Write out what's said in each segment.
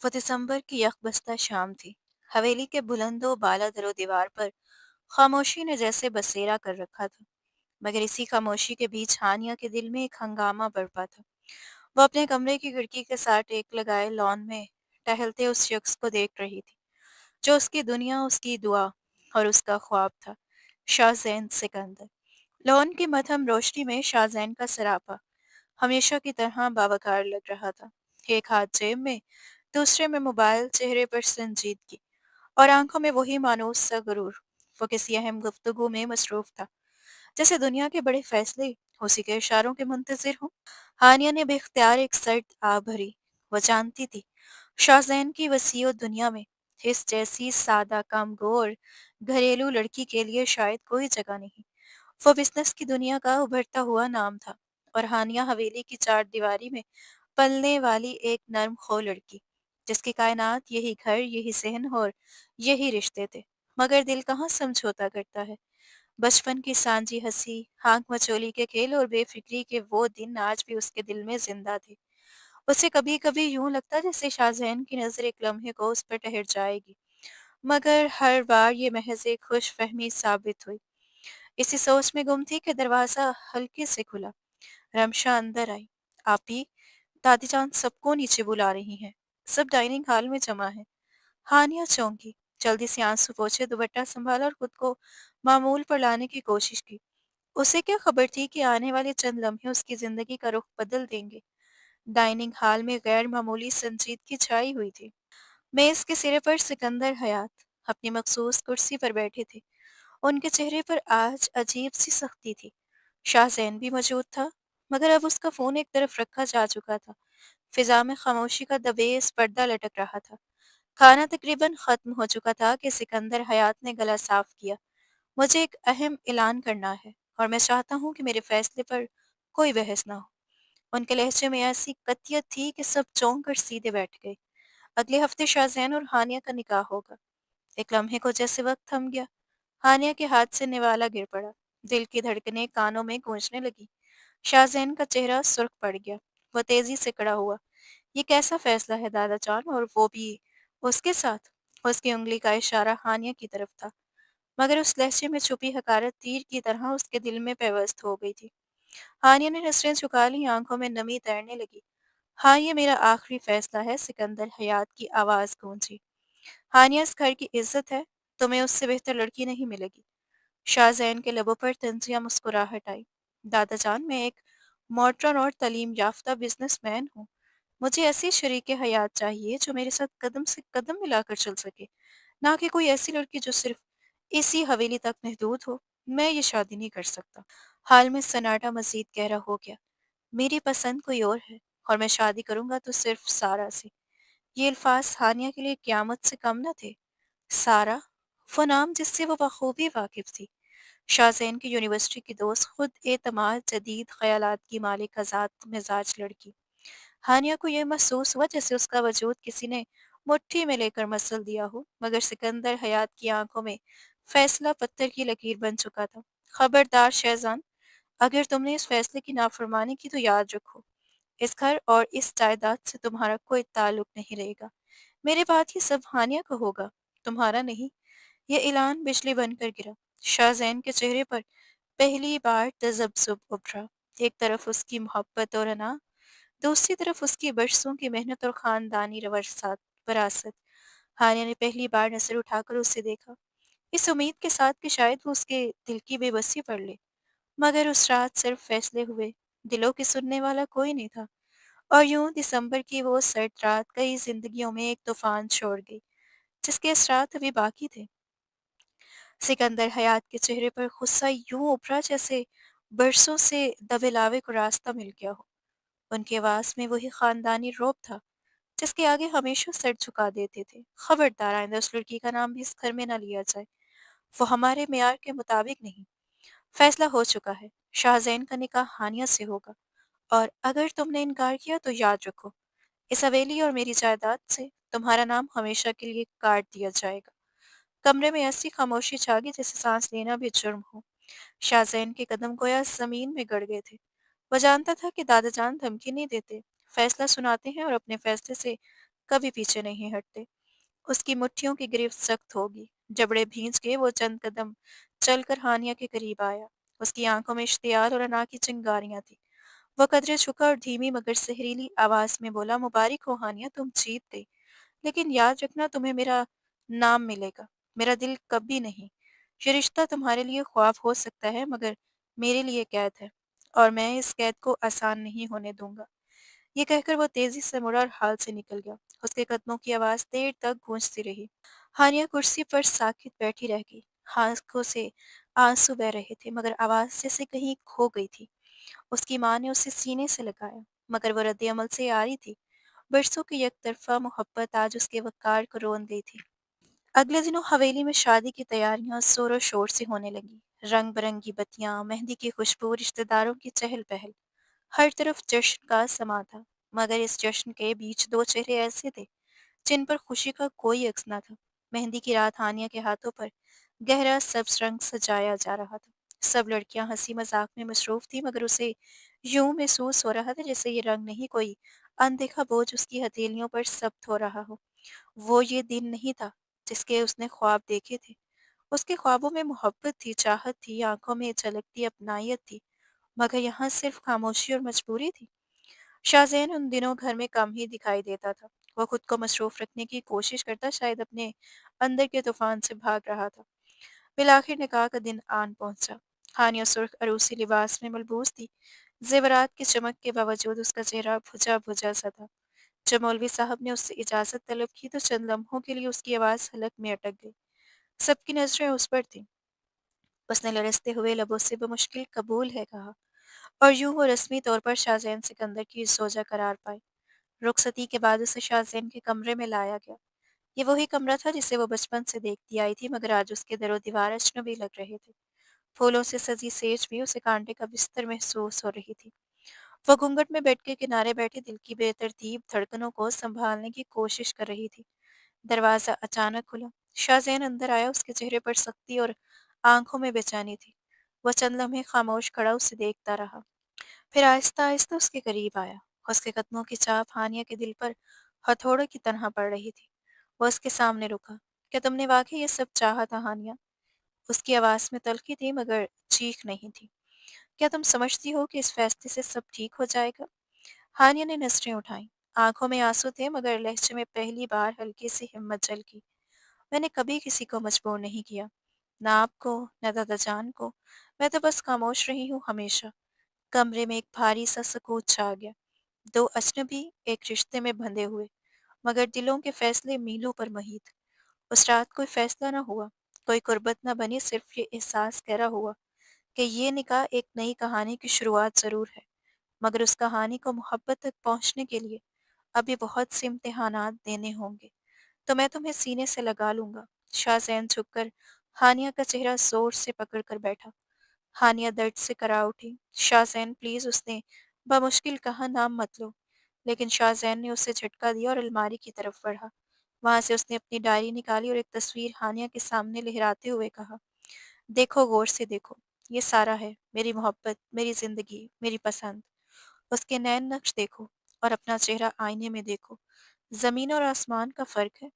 वो दिसंबर की यकबस्ता शाम थी। हवेली के बुलंदो बाला दरो दीवार पर खामोशी ने जैसे बसेरा कर रखा था। मगर इसी खामोशी के बीच हानिया के दिल में एक हंगामा बरपा था। वो अपने कमरे की खिड़की के साथ टेक लगाए लॉन में टहलते उस शख्स को देख रही थी जो उसकी दुनिया, उसकी दुआ और उसका ख्वाब था। शाहजैन सिकंदर। लॉन की मध्यम रोशनी में शाहजैन का सरापा हमेशा की तरह बावकार लग रहा था। एक हाथ जेब में, दूसरे में मोबाइल, चेहरे पर संजीदगी और आंखों में वही मानूस सा गुरूर। वो किसी अहम गुफ्तगू में मसरूफ था, जैसे दुनिया के बड़े फैसले उसी के इशारों के मुंतजिर हों। हानिया ने बेख्तियार एक सर्द आ भरी। वो जानती थी शाहजैन की वसीयत दुनिया में इस जैसी सादा कामगो और घरेलू लड़की के लिए शायद कोई जगह नहीं। वो बिजनेस की दुनिया का उभरता हुआ नाम था और हानिया हवेली की चार दीवारी में पलने वाली एक नर्म खो लड़की, जिसकी कायनात यही घर, यही सहन और यही रिश्ते थे। मगर दिल कहाँ समझौता करता है। बचपन की सांझी हंसी, आंख मचोली के खेल और बेफिक्री के वो दिन आज भी उसके दिल में जिंदा थे। उसे कभी कभी यूं लगता जैसे शाहजैन की नजर एक लम्हे को उस पर ठहर जाएगी, मगर हर बार ये महज एक खुश फहमी साबित हुई। इसी सोच में गुम थी कि दरवाजा हल्के से खुला। रमशा अंदर आई। आपी, दादी जान सबको नीचे बुला रही हैं। सब डाइनिंग हॉल में जमा है। हानिया चौंकी, जल्दी से आंसू पोंछे, दुपट्टा संभाला और खुद को मामूल पर लाने की कोशिश की। उसे क्या खबर थी कि आने वाले चंद लम्हे उसकी जिंदगी का रुख बदल देंगे। डाइनिंग हॉल में गैर मामूली संजीदगी छाई हुई थी। मेज के सिरे पर सिकंदर हयात अपनी मखसूस कुर्सी पर बैठे थे। उनके चेहरे पर आज अजीब सी सख्ती थी। शाहजैन भी मौजूद था, मगर अब उसका फोन एक तरफ रखा जा चुका था। फिजा में खामोशी का दबेस पर्दा लटक रहा था। खाना तकरीबन खत्म हो चुका था कि सिकंदर हयात ने गला साफ किया। मुझे एक अहम ऐलान करना है और मैं चाहता हूँ कि मेरे फैसले पर कोई बहस ना हो। उनके लहजे में ऐसी कतियत थी कि सब चौंक कर सीधे बैठ गए। अगले हफ्ते शाहजैन और हानिया का निकाह होगा। एक लम्हे को जैसे वक्त थम गया। हानिया के हाथ से निवाला गिर पड़ा। दिल की धड़कनें कानों में गूंजने लगी। शाहजैन का चेहरा सुर्ख पड़ गया। वह तेजी से खड़ा हुआ। ये कैसा फैसला है दादा जान, और वो भी उसके साथ? उसकी उंगली का इशारा हानिया की तरफ था, मगर उस लहजे में छुपी हकारत तीर की तरह उसके दिल में पेवस्त हो गई थी। हानिया ने नजरें झुका ली, आंखों में नमी तैरने लगी। हाँ, ये मेरा आखिरी फैसला है, सिकंदर हयात की आवाज गूंजी। हानिया इस घर की इज्जत है, तुम्हें उससे बेहतर लड़की नहीं मिलेगी। शाहजैन के लबों पर तंजिया मुस्कुराहट आई। दादा जान, मैं एक मॉडर्न और तालीम याफ्ता बिजनेसमैन हूँ। मुझे ऐसी शरीके हयात चाहिए जो मेरे साथ कदम से कदम मिलाकर चल सके, ना कि कोई ऐसी लड़की जो सिर्फ इसी हवेली तक महदूद हो। मैं ये शादी नहीं कर सकता। हाल में सन्नाटा मजीद गहरा हो गया। मेरी पसंद कोई और है, और मैं शादी करूंगा तो सिर्फ सारा से। ये अल्फाज हानिया के लिए क्यामत से कम न थे। सारा, वो नाम जिससे वो बखूबी वाकिफ थी। शाहजैन की यूनिवर्सिटी की दोस्त, खुद एतमाद, जदीद ख्यालात की मालिक, आजाद मिजाज लड़की। हानिया को यह महसूस हुआ जैसे उसका वजूद किसी ने मुट्ठी में लेकर मसल दिया हो, मगर सिकंदर हयात की आंखों में फैसला पत्थर की लकीर बन चुका था। खबरदार शहजान, अगर तुमने इस फैसले की नाफरमानी की तो याद रखो, इस घर और इस जायदाद से तुम्हारा कोई ताल्लुक नहीं रहेगा। मेरे बाद ये सब हानिया का होगा, तुम्हारा नहीं। यह ऐलान बिजली बनकर गिरा। शाहजैन के चेहरे पर पहली बार तजब्जुब उभरा। एक तरफ उसकी मोहब्बत और अना, दूसरी तरफ उसकी बरसों की मेहनत और खानदानी वरासत। हानिया ने पहली बार नजर उठाकर उसे देखा, इस उम्मीद के साथ कि शायद वो उसके दिल की बेबसी पढ़ ले। मगर उस रात सिर्फ फैसले हुए, दिलों की सुनने वाला कोई नहीं था। और यूं दिसंबर की वो सर्द रात कई जिंदगियों में एक तूफान छोड़ गई, जिसके असरात अभी बाकी थे। सिकंदर हयात के चेहरे पर गुस्सा यूं उभरा जैसे बरसों से दबे लावे को रास्ता मिल गया हो। उनकी आवाज में वही खानदानी रौब था जिसके आगे हमेशा सर झुका देते थे। खबरदार, आइंदा उस लड़की का नाम भी इस घर में ना लिया जाए। वो हमारे मेयार के मुताबिक नहीं। फैसला हो चुका है, शाहजैन का निकाह हानिया से होगा। और अगर तुमने इनकार किया तो याद रखो, इस हवेली और मेरी जायदाद से तुम्हारा नाम हमेशा के लिए काट दिया जाएगा। कमरे में ऐसी खामोशी छा गई जैसे सांस लेना भी जुर्म हो। शाहजैन के कदम गोया जमीन में गड़ गए थे। वह जानता था कि दादा जान धमकी नहीं देते, फैसला सुनाते हैं और अपने फैसले से कभी पीछे नहीं हटते। उसकी मुट्ठियों की गिरफ्त सख्त होगी। जबड़े भींच के वो चंद कदम चलकर हानिया के करीब आया। उसकी आंखों में इश्तियाल और अना की चिंगारियां थी। वो कदरे झुका और धीमी मगर जहरीली आवाज में बोला, मुबारक हो हानिया, तुम जीत गई। लेकिन याद रखना, तुम्हें मेरा नाम मिलेगा, मेरा दिल कभी नहीं। ये रिश्ता तुम्हारे लिए ख्वाब हो सकता है मगर मेरे लिए कैद है, और मैं इस कैद को आसान नहीं होने दूंगा। ये कहकर वो तेजी से मुड़ा और हाल से निकल गया। उसके कदमों की आवाज देर तक गूंजती रही। हानिया कुर्सी पर साकित बैठी रह गई। आंखों से आंसू बह रहे थे मगर आवाज जैसे कहीं खो गई थी। उसकी माँ ने उसे सीने से लगाया मगर वो रद्द अमल से आ रही थी। बरसों की एकतरफा मोहब्बत आज उसके वकार को रोन गई थी। अगले दिनों हवेली में शादी की तैयारियां जोरों शोर से होने लगी। रंग बिरंगी बत्तियां, मेहंदी की खुशबू, रिश्तेदारों की चहल पहल, हर तरफ जश्न का समा था। मगर इस जश्न के बीच दो चेहरे ऐसे थे जिन पर खुशी का कोई अक्स न था। मेहंदी की रात हानिया के हाथों पर गहरा सब्ज रंग सजाया जा रहा था। सब लड़कियां हंसी मजाक में मसरूफ थी मगर उसे यूं महसूस हो रहा था जैसे ये रंग नहीं, कोई अनदेखा बोझ उसकी हथेलियों पर सब्त हो रहा हो। वो ये दिन नहीं था जिसके उसने ख्वाब देखे थे। उसके ख्वाबों में मोहब्बत थी, चाहत थी, आंखों में झलकती अपनायत थी, मगर यहाँ सिर्फ खामोशी और मजबूरी थी। शाहज़ैन उन दिनों घर में कम ही दिखाई देता था। वो खुद को मसरूफ रखने की कोशिश करता, शायद अपने अंदर के तूफान से भाग रहा था। बिलाखिर निकाह का दिन आन पहुंचा। हानिया सुर्ख अरूसी लिबास में मलबूस थी। जेवरात की चमक के बावजूद उसका चेहरा भुजा भुजा सा था। जब मौलवी साहब ने उससे इजाजत तलब की तो चंद लम्हों के लिए उसकी आवाज़ हलक में अटक गई। सबकी नजरें उस पर थीं। उसने लरजते हुए लबों से बमुश्किल कबूल है कहा, और यूं वो रस्मी तौर पर शाहज़ैन सिकंदर की जोजा करार पाई। रुखसती के बाद उसे शाहज़ैन के कमरे में लाया गया। ये वही कमरा था जिसे वो बचपन से देखती आई थी, मगर आज उसके दरो दीवार अजनबी लग रहे थे। फूलों से सजी सेज भी उसे कांटे का बिस्तर महसूस हो रही थी। वो घूंघट में बेड के किनारे बैठी दिल की बेतरतीब धड़कनों को संभालने की कोशिश कर रही थी। दरवाज़ा अचानक खुला। शाहज़ैन अंदर आया। उसके चेहरे पर सख्ती और आंखों में बेचैनी थी। वह चंद लम्हे खामोश खड़ा उसे देखता रहा, फिर आहिस्ता आहिस्ता उसके करीब आया। उसके कदमों की चाप हानिया के दिल पर हथौड़े की तरह पड़ रही थी। वह उसके सामने रुका। क्या तुमने वाकई ये सब चाहा था हानिया? उसकी आवाज़ में तल्खी थी मगर चीख नहीं थी। क्या तुम समझती हो कि इस फैसले से सब ठीक हो जाएगा? हानिया ने नजरें उठाईं। आंखों में आंसू थे मगर लहजे में पहली बार हल्की सी हिम्मत झलकी। मैंने कभी किसी को मजबूर नहीं किया, ना आपको, न दादा जान को। मैं तो बस खामोश रही हूँ हमेशा। कमरे में एक भारी सा सकूत छा गया। दो अजनबी एक रिश्ते में बंधे हुए, मगर दिलों के फैसले मीलों पर महीत। उस रात कोई फैसला न हुआ, कोई कुर्बत न बनी, सिर्फ ये एहसास गहरा हुआ कि ये निकाह एक नई कहानी की शुरुआत जरूर है, मगर उस कहानी को मोहब्बत तक पहुंचने के लिए अभी बहुत से इम्तिहानात देने होंगे। तो मैं तुम्हें सीने से लगा लूंगा। शाहजैन झुककर हानिया का चेहरा जोर से पकड़ कर बैठा। हानिया दर्द से करा उठी। शाहजैन प्लीज, उसने बमुश्किल कहा, नाम मत लो। लेकिन शाहजैन ने उसे झटका दिया और अलमारी की तरफ बढ़ा। वहां से उसने अपनी डायरी निकाली और एक तस्वीर हानिया के सामने लहराते हुए कहा, देखो, गौर से देखो। ये सारा है, मेरी मोहब्बत, मेरी जिंदगी, मेरी पसंद। उसके नैन नक्श देखो और अपना चेहरा आईने में देखो। जमीन और आसमान का फर्क है।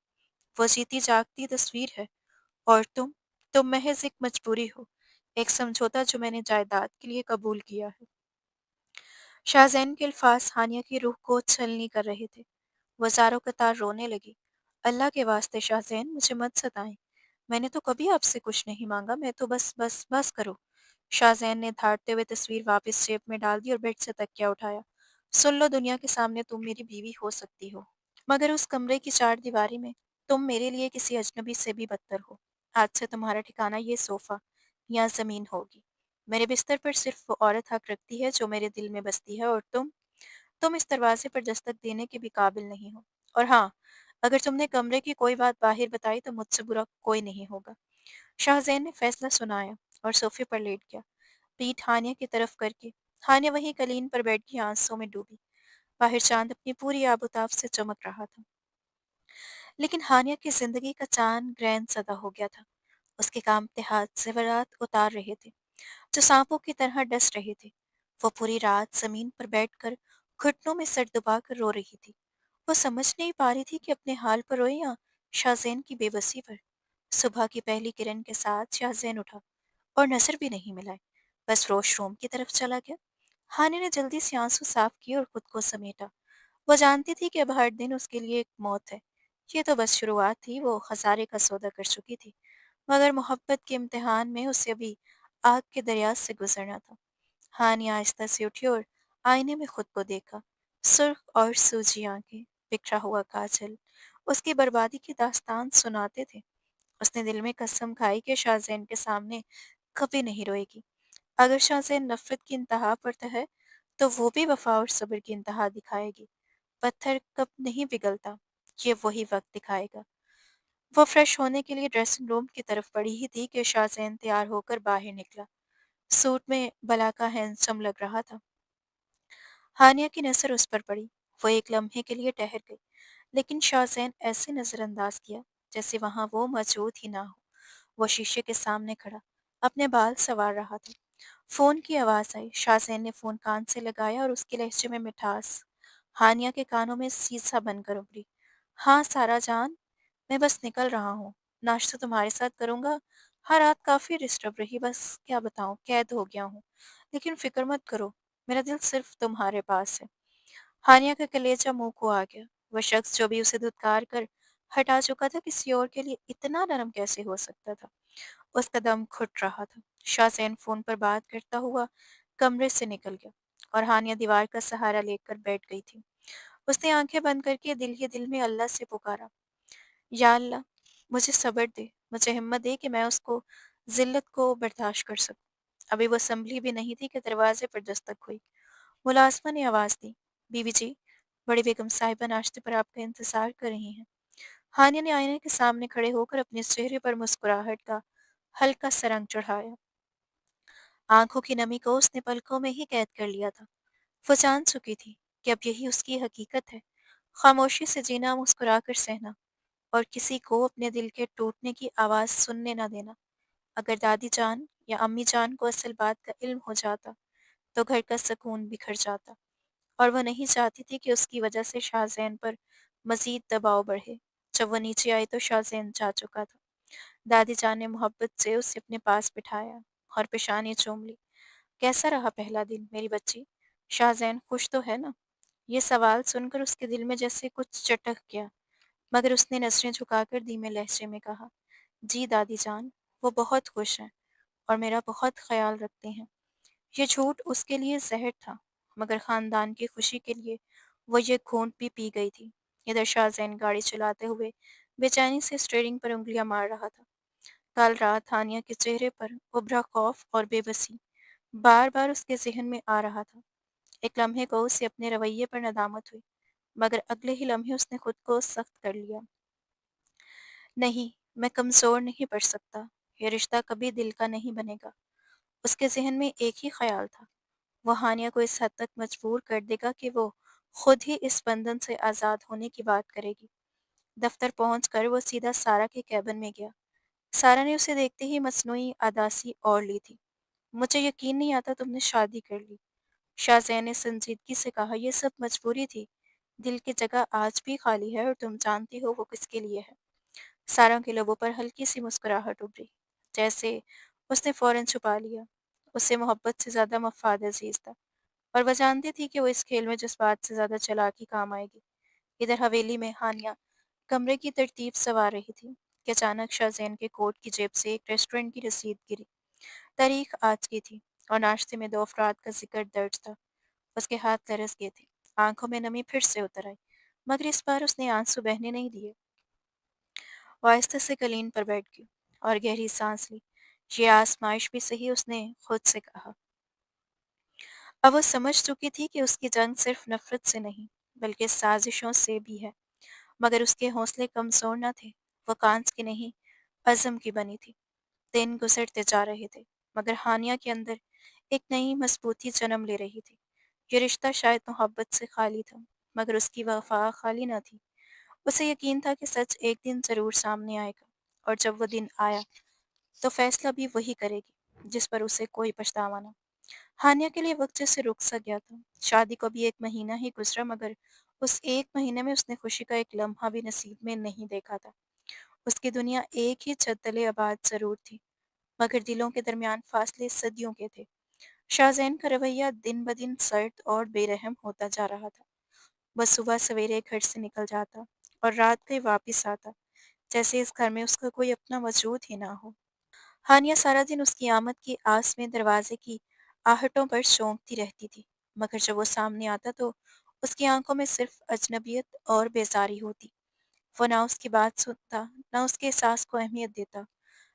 वो जीती जागती तस्वीर है, और तुम महज एक मजबूरी हो, एक समझौता जो मैंने जायदाद के लिए कबूल किया है। शाहजैन के अल्फाज हानिया की रूह को छलनी कर रहे थे। वो ज़ारो कतार रोने लगी। अल्लाह के वास्ते शाहजैन, मुझे मत सताएं। मैंने तो कभी आपसे कुछ नहीं मांगा, मैं तो बस बस बस करो। शाहजैन ने धाड़ते हुए तस्वीर वापस जेब में डाल दी और बेड से तकिया उठाया। सुन लो, दुनिया के सामने तुम मेरी बीवी हो सकती हो, मगर उस कमरे की चार दीवारी में तुम मेरे लिए किसी अजनबी से भी बदतर हो। आज से तुम्हारा ठिकाना ये सोफा या जमीन होगी। मेरे बिस्तर पर सिर्फ वो औरत हक रखती है जो मेरे दिल में बसती है, और तुम इस दरवाजे पर दस्तक देने के भी काबिल नहीं हो। और हाँ, अगर तुमने कमरे की कोई बात बाहर बताई तो मुझसे बुरा कोई नहीं होगा। शाहजैन ने फैसला सुनाया और सोफे पर लेट गया, पीठ हानिया की तरफ करके। हानिया वहीं कलीन पर बैठ गई, आंसुओं में डूबी। बाहर चांद अपनी पूरी आबोताब से चमक रहा था, लेकिन हानिया की जिंदगी का चांद ग्रैंड सदा हो गया था। उसके कांपते हाथ ज़ेवरात उतार रहे थे, जो सांपों की तरह डस रहे थे। वो पूरी रात जमीन पर बैठकर घुटनों में सर दबाकर रो रही थी। वो समझ नहीं पा रही थी कि अपने हाल पर रोए या शाहज़ैन की बेबसी पर। सुबह की पहली किरण के साथ शाहज़ैन उठा और नज़र भी नहीं मिलाई, बस वॉशरूम की तरफ चला गया। हानि ने जल्दी से आंसू साफ किए और खुद को समेटा। वो जानती थी कि अब हर दिन उसके लिए एक मौत है। ये तो बस शुरुआत थी, वो खसारे का सौदा कर चुकी थी, मगर मोहब्बत के इम्तिहान में उसे अभी आग के दरिया से गुजरना था। हानि आहिस्ता से उठी और आईने में खुद को देखा। सुर्ख और सूजी आंखें, बिखरा हुआ काजल, उसकी बर्बादी की दास्तान सुनाते थे। उसने दिल में कसम खाई कि शाहज़ैन के सामने कभी नहीं रोएगी। अगर शाहज़ैन नफ़रत की इंतहा पर है, तो वो भी वफ़ा और सब्र की इंतहा दिखाएगी। पत्थर कब नहीं पिघलता, ये वही वक़्त दिखाएगा। वो फ्रेश होने के लिए ड्रेसिंग रूम की तरफ बढ़ी ही थी कि शाहज़ैन तैयार होकर बाहर निकला। सूट में भला का हैंडसम लग रहा था। हानिया की नज़र उस पर पड़ी। वो एक लम्हे के लिए ठहर गई, लेकिन शाहज़ैन ऐसे नज़रअंदाज किया जैसे वहाँ वो मौजूद ही ना हो। वो शीशे के सामने खड़ा अपने बाल संवार रहा था। फ़ोन की आवाज़ आई। शाहज़ैन ने फ़ोन कान से लगाया और उसके लहजे में मिठास हानिया के कानों में शीसा बनकर उभरी। हाँ सारा जान, मैं बस निकल रहा हूँ। नाश्ता तुम्हारे साथ करूँगा। हर रात काफ़ी डिस्टर्ब रही, बस क्या बताऊँ, कैद हो गया हूँ। लेकिन फ़िक्र मत करो, मेरा दिल सिर्फ़ तुम्हारे पास है। हानिया का कलेजा मुँह को आ गया। वह शख्स जो भी उसे धुतकार कर हटा चुका था, किसी और के लिए इतना नरम कैसे हो सकता था? उसका दम घुट रहा था। शाहज़ैन फ़ोन पर बात करता हुआ कमरे से निकल गया और हानिया दीवार का सहारा लेकर बैठ गई थी। उसने आंखें बंद करके दिल ही दिल में अल्लाह से पुकारा, या अल्लाह, मुझे सब्र दे, मुझे हिम्मत दे कि मैं उसको ज़िल्लत को बर्दाश्त कर सकूँ। अभी वो संभली भी नहीं थी कि दरवाज़े पर दस्तक हुई। मुलाज़िमा ने आवाज़ दी, बीवी जी, बड़ी बेगम साहिबा नाश्ते पर आपका इंतज़ार कर रही हैं। हानिया ने आईने के सामने खड़े होकर अपने चेहरे पर मुस्कुराहट का हल्का सा रंग चढ़ाया। आंखों की नमी को उसने पलकों में ही कैद कर लिया था। वो जान चुकी थी कि अब यही उसकी हकीकत है, खामोशी से जीना, मुस्कुरा कर सहना और किसी को अपने दिल के टूटने की आवाज़ सुनने न देना। अगर दादी जान या अम्मी जान को असल बात का इल्म हो जाता, तो घर का सुकून बिखर जाता और वह नहीं चाहती थी कि उसकी वजह से शाहज़ैन पर मज़ीद दबाव बढ़े। जब वह नीचे आई तो शाहज़ैन जा चुका था। दादी जान ने मोहब्बत से उसे अपने पास बिठाया और पेशानी चूम ली। कैसा रहा पहला दिन मेरी बच्ची? शाहज़ैन खुश तो है ना? ये सवाल सुनकर उसके दिल में जैसे कुछ चटक गया, मगर उसने नज़रें झुकाकर धीमे लहजे में कहा, जी दादी जान, वो बहुत खुश हैं और मेरा बहुत ख़याल रखते हैं। ये झूठ उसके लिए ज़हर था, मगर ख़ानदान की खुशी के लिए वो ये घूंट भी पी गई थी। इधर शाहज़ैन गाड़ी चलाते हुए बेचैनी से स्टीयरिंग पर उँगलियाँ मार रहा था। कल रात हानिया के चेहरे पर उभरा खौफ और बेबसी बार-बार उसके ज़हन में आ रहा था। एक लम्हे को उसे अपने रवैये पर नदामत हुई, मगर अगले ही लम्हे उसने खुद को सख्त कर लिया। नहीं, मैं कमज़ोर नहीं पड़ सकता। ये रिश्ता कभी दिल का नहीं बनेगा। उसके ज़हन में एक ही ख़्याल था, वो हानिया को इस हद तक मजबूर कर देगा कि वो खुद ही इस बंधन से आज़ाद होने की बात करेगी। दफ्तर पहुंचकर वो सीधा सारा के केबिन में गया। सारा ने उसे देखते ही मसनूई अदासी ओढ़ ली थी। मुझे यकीन नहीं आता तुमने शादी कर ली। शाहज़ैन ने संजीदगी से कहा, यह सब मजबूरी थी। दिल की जगह आज भी खाली है और तुम जानती हो वो किसके लिए है। सारा के लबों पर हल्की सी मुस्कुराहट उभरी, जैसे उसने फौरन छुपा लिया। उससे मोहब्बत से ज़्यादा मफाद अजीज था और वह जानती थी कि वो इस खेल में जज्बात से ज़्यादा चालाकी काम आएगी। इधर हवेली में हानिया कमरे की तरतीब संवार रही थी कि अचानक शाहज़ैन के कोट की जेब से एक रेस्टोरेंट की रसीद गिरी। तारीख आज की थी और नाश्ते में 2 अफराद का ज़िक्र दर्ज था। उसके हाथ तरस गए थे। आंखों में नमी फिर से उतर आई, मगर इस बार उसने आंसू बहने नहीं दिए। वो आहिस्ते से कलीन पर बैठ गई और गहरी सांस ली। ये आजमाइश भी सही, उसने खुद से कहा। अब वो समझ चुकी थी कि उसकी जंग सिर्फ नफरत से नहीं, बल्कि साजिशों से भी है। मगर उसके हौसले कमज़ोर न थे। वो कांच की नहीं, अज़म की बनी थी। दिन गुजरते जा रहे थे, मगर हानिया के अंदर एक नई मजबूती जन्म ले रही थी। ये रिश्ता शायद मोहब्बत से खाली था, मगर उसकी वफा खाली न थी। उसे यकीन था कि सच एक दिन ज़रूर सामने आएगा, और जब वो दिन आया तो फैसला भी वही करेगी जिस पर उसे कोई पछतावा ना। हानिया के लिए वक्त जैसे रुक सा गया था। शादी को भी 1 महीना ही गुजरा, मगर उस 1 महीने में उसने खुशी का एक लम्हा भी नसीब में नहीं देखा था। उसकी दुनिया एक ही छत तले आबाद ज़रूर थी, मगर दिलों के दरमियान फासले सदियों के थे। शाहज़ैन का रवैया दिन-ब-दिन सर्द और बेरहम होता जा रहा था। वह सुबह सवेरे घर से निकल जाता और रात को ही वापस आता, जैसे इस घर में उसका कोई अपना वजूद ही ना हो। हानिया सारा दिन उसकी आमद की आस में दरवाजे की आहटों पर चौंकती रहती थी, मगर जब वो सामने आता तो उसकी आंखों में सिर्फ अजनबियत और बेजारी होती। वो ना उसकी बात सुनता, ना उसके एहसास को अहमियत देता।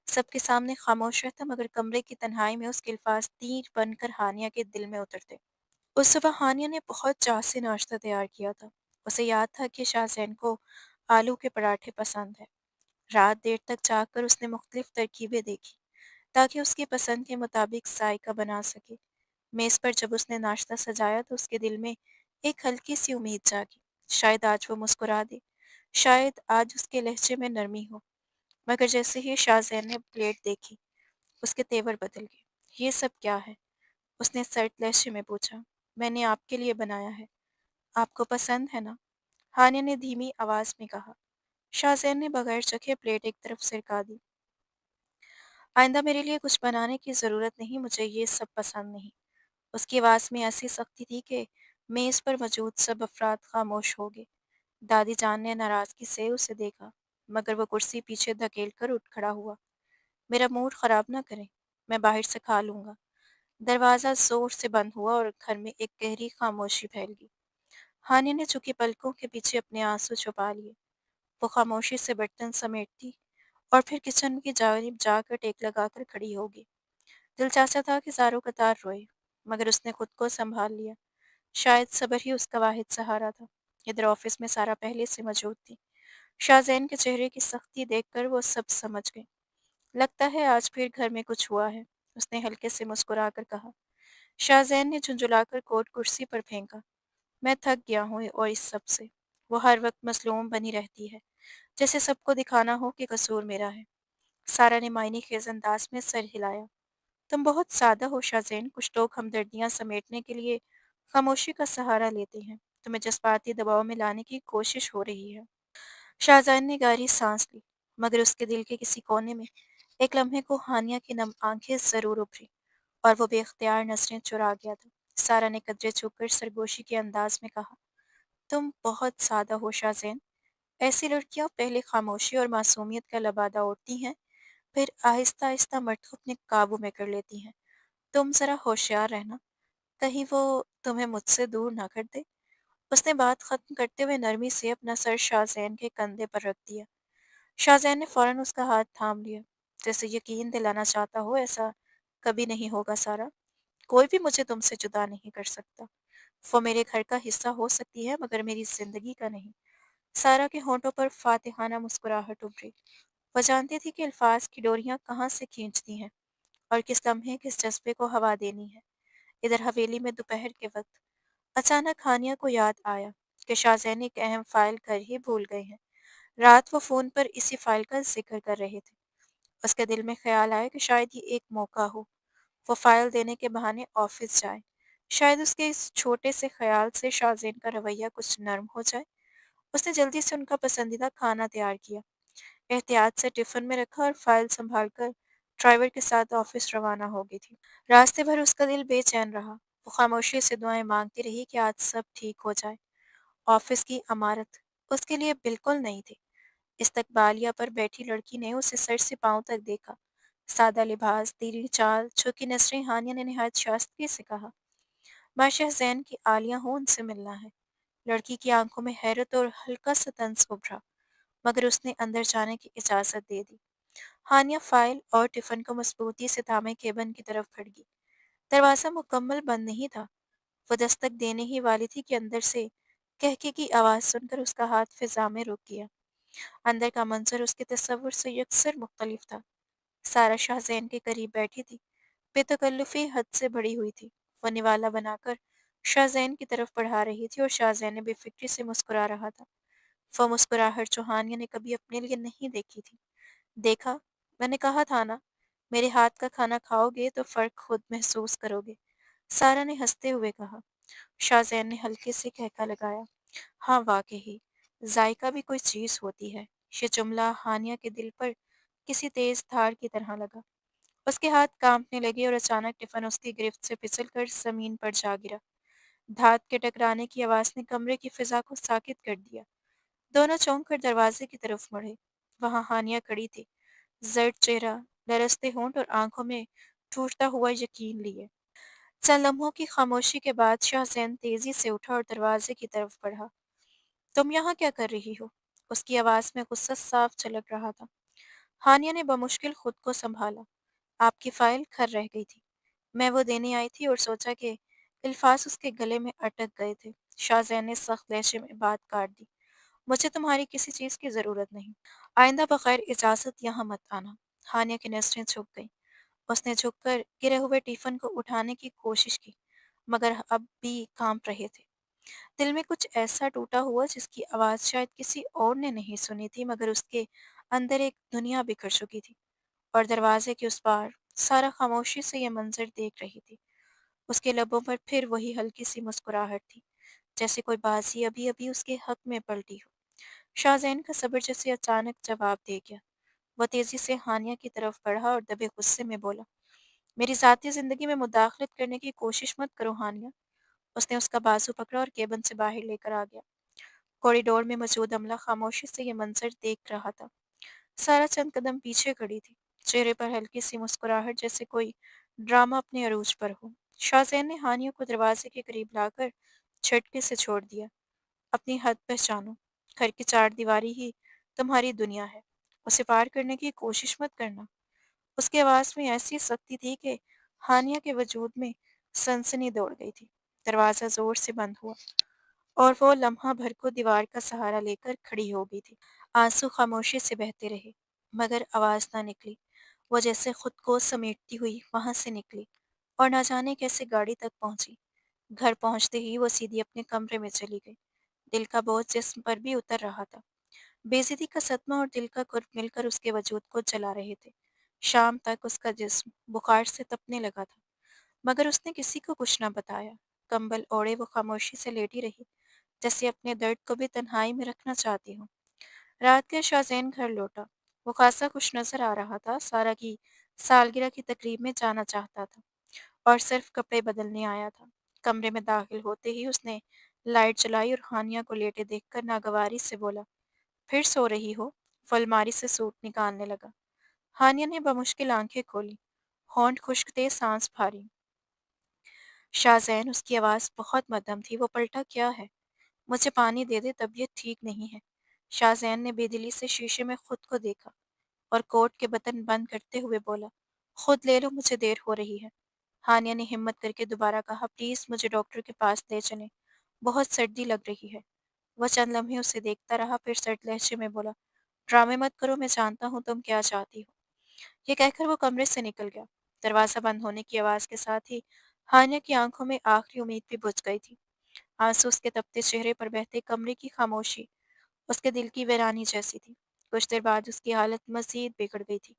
सबके सामने खामोश रहता, मगर कमरे की तन्हाई में उसके अल्फाज तीर बनकर हानिया के दिल में उतरते। उस सुबह हानिया ने बहुत चाह से नाश्ता तैयार किया था। उसे याद था कि शाहज़ैन को आलू के पराठे पसंद है। रात देर तक जागकर उसने मुख्तलिफ तरकीबें देखी, ताकि उसकी पसंद के मुताबिक जायका बना सके। मेज़ पर जब उसने नाश्ता सजाया तो उसके दिल में एक हल्की सी उम्मीद जागी। शायद आज वो मुस्कुरा दे, शायद आज उसके लहजे में नरमी हो। मगर जैसे ही शाहज़ैन ने प्लेट देखी, उसके तेवर बदल गए। ये सब क्या है? उसने सर्द लहजे में पूछा। मैंने आपके लिए बनाया है, आपको पसंद है ना? हानिया ने धीमी आवाज़ में कहा। शाहज़ैन ने बगैर चखे प्लेट एक तरफ सरका दी। आइंदा मेरे लिए कुछ बनाने की ज़रूरत नहीं, मुझे ये सब पसंद नहीं। उसकी आवाज़ में ऐसी सख्ती थी कि मेज़ पर मौजूद सब अफराद खामोश हो गए। दादी जान ने नाराज़गी से उसे देखा, मगर वो कुर्सी पीछे धकेल कर उठ खड़ा हुआ। मेरा मूड ख़राब ना करें, मैं बाहर से खा लूँगा। दरवाज़ा ज़ोर से बंद हुआ और घर में एक गहरी खामोशी फैल गई। हानि ने झुकी पलकों के पीछे अपने आंसू छुपा लिए। वो खामोशी से बर्तन समेटती और फिर किचन की जानिब जाकर टेक लगाकर खड़ी हो गई। दिल चाहता था कि ज़ारों कतार रोए, मगर उसने खुद को संभाल लिया। शायद सब्र ही उसका वाहिद सहारा था। इधर ऑफिस में सारा पहले से मौजूद थी। शाहज़ैन के चेहरे की सख्ती देखकर वो सब समझ गई। लगता है आज फिर घर में कुछ हुआ है, उसने हल्के से मुस्कुराकर कहा। शाहज़ैन ने झुंझुलाकर कोट कुर्सी पर फेंका। मैं थक गया हूँ और इस सब से। वो हर वक्त मसलूम बनी रहती है, जैसे सबको दिखाना हो कि कसूर मेरा है। सारा ने मायने खेज अंदाज में सर हिलाया। तुम बहुत सादा हो शाज़ेन, कुछ लोग हमदर्दियाँ समेटने के लिए खामोशी का सहारा लेते हैं। तुम्हें जज्बाती दबाव में लाने की कोशिश हो रही है। शाहज़ान ने गहरी सांस ली, मगर उसके दिल के किसी कोने में एक लम्हे को हानिया की नम आंखें जरूर उभरी और वो बेख्तियार नजरें चुरा गया था। सारा ने कदरे छुपकर सरगोशी के अंदाज में कहा, तुम बहुत सादा हो शाज़ेन। ऐसी लड़कियां पहले खामोशी और मासूमियत का लबादा ओढ़ती हैं, फिर आहिस्ता आहिस्ता मर्द को अपने काबू में कर लेती हैं। तुम ज़रा होशियार रहना, कहीं वो तुम्हें मुझसे दूर ना कर दे। उसने बात खत्म करते हुए नरमी से अपना सर शाहज़ैन के कंधे पर रख दिया। शाहज़ैन ने फौरन उसका हाथ थाम लिया, जैसे यकीन दिलाना चाहता हो ऐसा कभी नहीं होगा सारा। कोई भी मुझे तुमसे जुदा नहीं कर सकता। वो मेरे घर का हिस्सा हो सकती है, मगर मेरी ज़िंदगी का नहीं। सारा के होंठों पर फातिहाना मुस्कुराहट उभरी। वह जानती थी कि अल्फाज की डोरियां कहाँ से खींचती हैं और किस लम्हे किस जज्बे को हवा देनी है। इधर हवेली में दोपहर के वक्त अचानक हानिया को याद आया कि शाहज़ैन एक अहम फाइल घर ही भूल गए हैं। रात वो फ़ोन पर इसी फाइल का जिक्र कर रहे थे। उसके दिल में ख्याल आया कि शायद ये एक मौका हो, वो फाइल देने के बहाने ऑफिस जाए। शायद उसके इस छोटे से ख्याल से शाहज़ैन का रवैया कुछ नरम हो जाए। उसने जल्दी से उनका पसंदीदा खाना तैयार किया, एहतियात से टिफ़िन में रखा और फाइल संभाल कर ड्राइवर के साथ ऑफिस रवाना हो गई थी। रास्ते भर उसका दिल बेचैन रहा। वो खामोशी से दुआएं मांगती रही कि आज सब ठीक हो जाए। ऑफिस की इमारत उसके लिए बिल्कुल नहीं थी। इस्तकबालिया पर बैठी लड़की ने उसे सर से पांव तक देखा। सादा लिबास, धीरी चाल, झुकी नजरें। हानिया ने निहायत शाइस्तगी से कहा, बादशाह जैन की आलिया हूँ, उनसे मिलना है। लड़की की आंखों में हैरत और हल्का सा तंज उभरा, मगर उसने अंदर जाने की इजाजत दे दी। हानिया फाइल और टिफिन को मजबूती से थामे केबिन की तरफ बढ़ गई। दरवाजा मुकम्मल बंद नहीं था। वो दस्तक देने ही वाली थी कि अंदर से कहके की आवाज सुनकर उसका हाथ फिजा में रुक गया। अंदर का मंजर उसके तस्वुर से यकसर मुख्तलिफ था। सारा शाहज़ैन के करीब बैठी थी, बेतकल्लुफ़ी हद से बढ़ी हुई थी। वो निवाला बनाकर शाहज़ैन की तरफ बढ़ा रही थी और शाहज़ैन ने बेफिक्री से मुस्कुरा रहा था। वो मुस्कुराहट जो हानिया ने कभी अपने लिए नहीं देखी थी। देखा, मैंने कहा था ना, मेरे हाथ का खाना खाओगे तो फ़र्क खुद महसूस करोगे, सारा ने हंसते हुए कहा। शाहज़ैन ने हल्के से कहका लगाया। हाँ वाकई, जायका भी कोई चीज़ होती है। ये जुमला हानिया के दिल पर किसी तेज धार की तरह लगा। उसके हाथ कांपने लगे और अचानक टिफिन उसकी गिरफ्त से फिसलकर जमीन पर जा गिरा। धात के टकराने की आवाज ने कमरे की फिजा को साकित कर दिया। दोनों चौंक कर दरवाजे की तरफ मुड़े। वहां हानिया खड़ी थी, जर्द चेहरा, लरसते होंठ और आंखों में टूटता हुआ यकीन लिए। चंद लम्हों की खामोशी के बाद शाहजैन तेजी से उठा और दरवाजे की तरफ बढ़ा। तुम यहाँ क्या कर रही हो? उसकी आवाज में गुस्सा साफ झलक रहा था। हानिया ने बमुश्किल खुद को संभाला। आपकी फाइल खर रह गई थी। मैं वो देने आई थी और सोचा कि अल्फाज उसके गले में अटक गए थे। शाहजैन ने सख्त लहजे में बात काट दी। मुझे तुम्हारी किसी चीज की जरूरत नहीं। आइंदा बगैर इजाजत यहाँ मत आना। हानिया की नजरें झुक गईं। उसने झुककर गिरे हुए टिफिन को उठाने की कोशिश की, मगर अब भी कांप रहे थे। दिल में कुछ ऐसा टूटा हुआ जिसकी आवाज शायद किसी और ने नहीं सुनी थी, मगर उसके अंदर एक दुनिया बिखर चुकी थी। और दरवाजे के उस पार सारा खामोशी से यह मंजर देख रही थी। उसके लबों पर फिर वही हल्की सी मुस्कुराहट थी, जैसे कोई बाजी अभी अभी उसके हक में पलटी हो। शाहजैन का सब्र जैसे अचानक जवाब दे गया। वह तेजी से हानिया की तरफ बढ़ा और दबे गुस्से में बोला, मेरी ज़ाती ज़िंदगी में मुदाखलत करने की कोशिश मत करो हानिया। उसने उसका बाजू पकड़ा और केबिन से बाहर लेकर आ गया। कॉरिडोर में मौजूद अमला खामोशी से ये मंजर देख रहा था। सारा चंद कदम पीछे खड़ी थी, चेहरे पर हल्की सी मुस्कुराहट, जैसे कोई ड्रामा अपने अरूज पर हो। शाहजैन ने हानिया को दरवाजे के करीब लाकर झटके से छोड़ दिया। अपनी हद पहचानो। घर की चार दीवारी ही तुम्हारी दुनिया है। उसे पार करने की कोशिश मत करना। उसकी आवाज में ऐसी सख्ती थी कि हानिया के वजूद में सनसनी दौड़ गई थी। दरवाजा जोर से बंद हुआ और वो लम्हा भर को दीवार का सहारा लेकर खड़ी हो गई थी। आंसू खामोशी से बहते रहे, मगर आवाज ना निकली। वो जैसे खुद को समेटती हुई वहां से निकली और ना जाने कैसे गाड़ी तक पहुंची। घर पहुंचते ही वो सीधी अपने कमरे में चली गई। दिल का बोझ जिस्म पर भी उतर रहा था। बेइज्जती का सदमा और दिल का कुर्ब मिलकर उसके वजूद को जला रहे थे। शाम तक उसका जिस्म बुखार से तपने लगा था, मगर उसने किसी को कुछ न बताया। कंबल ओढ़े वो खामोशी से लेटी रही, जैसे अपने दर्द को भी तन्हाई में रखना चाहती हूँ। रात के शाहजैन घर लौटा। वो खासा खुश नजर आ रहा था। सारा की सालगिरह की तकरीब में जाना चाहता था और सिर्फ कपड़े बदलने आया था। कमरे में दाखिल होते ही उसने लाइट जलाई और हानिया को लेटे देखकर नागवारी से बोला, फिर सो रही हो? वो अलमारी से सूट निकालने लगा। हानिया ने बमुश्किल आंखें खोली, होंठ खुश्क थे, सांस भारी। शाहजैन, उसकी आवाज़ बहुत मध्यम थी। वो पलटा, क्या है? मुझे पानी दे दे, तबीयत ठीक नहीं है। शाहजैन ने बेदिली से शीशे में खुद को देखा और कोट के बटन बंद करते हुए बोला, खुद ले लो, मुझे देर हो रही है। हानिया ने हिम्मत करके दोबारा कहा, प्लीज मुझे डॉक्टर के पास ले चलें, बहुत सर्दी लग रही है। वह चंद लम्हे उसे देखता रहा, फिर सर्द लहजे में बोला, ड्रामे मत करो, मैं जानता हूँ तुम क्या चाहती हो। ये कहकर वो कमरे से निकल गया। दरवाजा बंद होने की आवाज के साथ ही हानिया की आंखों में आखिरी उम्मीद भी बुझ गई थी। आंसू उसके तपते चेहरे पर बहते, कमरे की खामोशी उसके दिल की वीरानी जैसी थी। कुछ देर बाद उसकी हालत मजीद बिगड़ गई थी।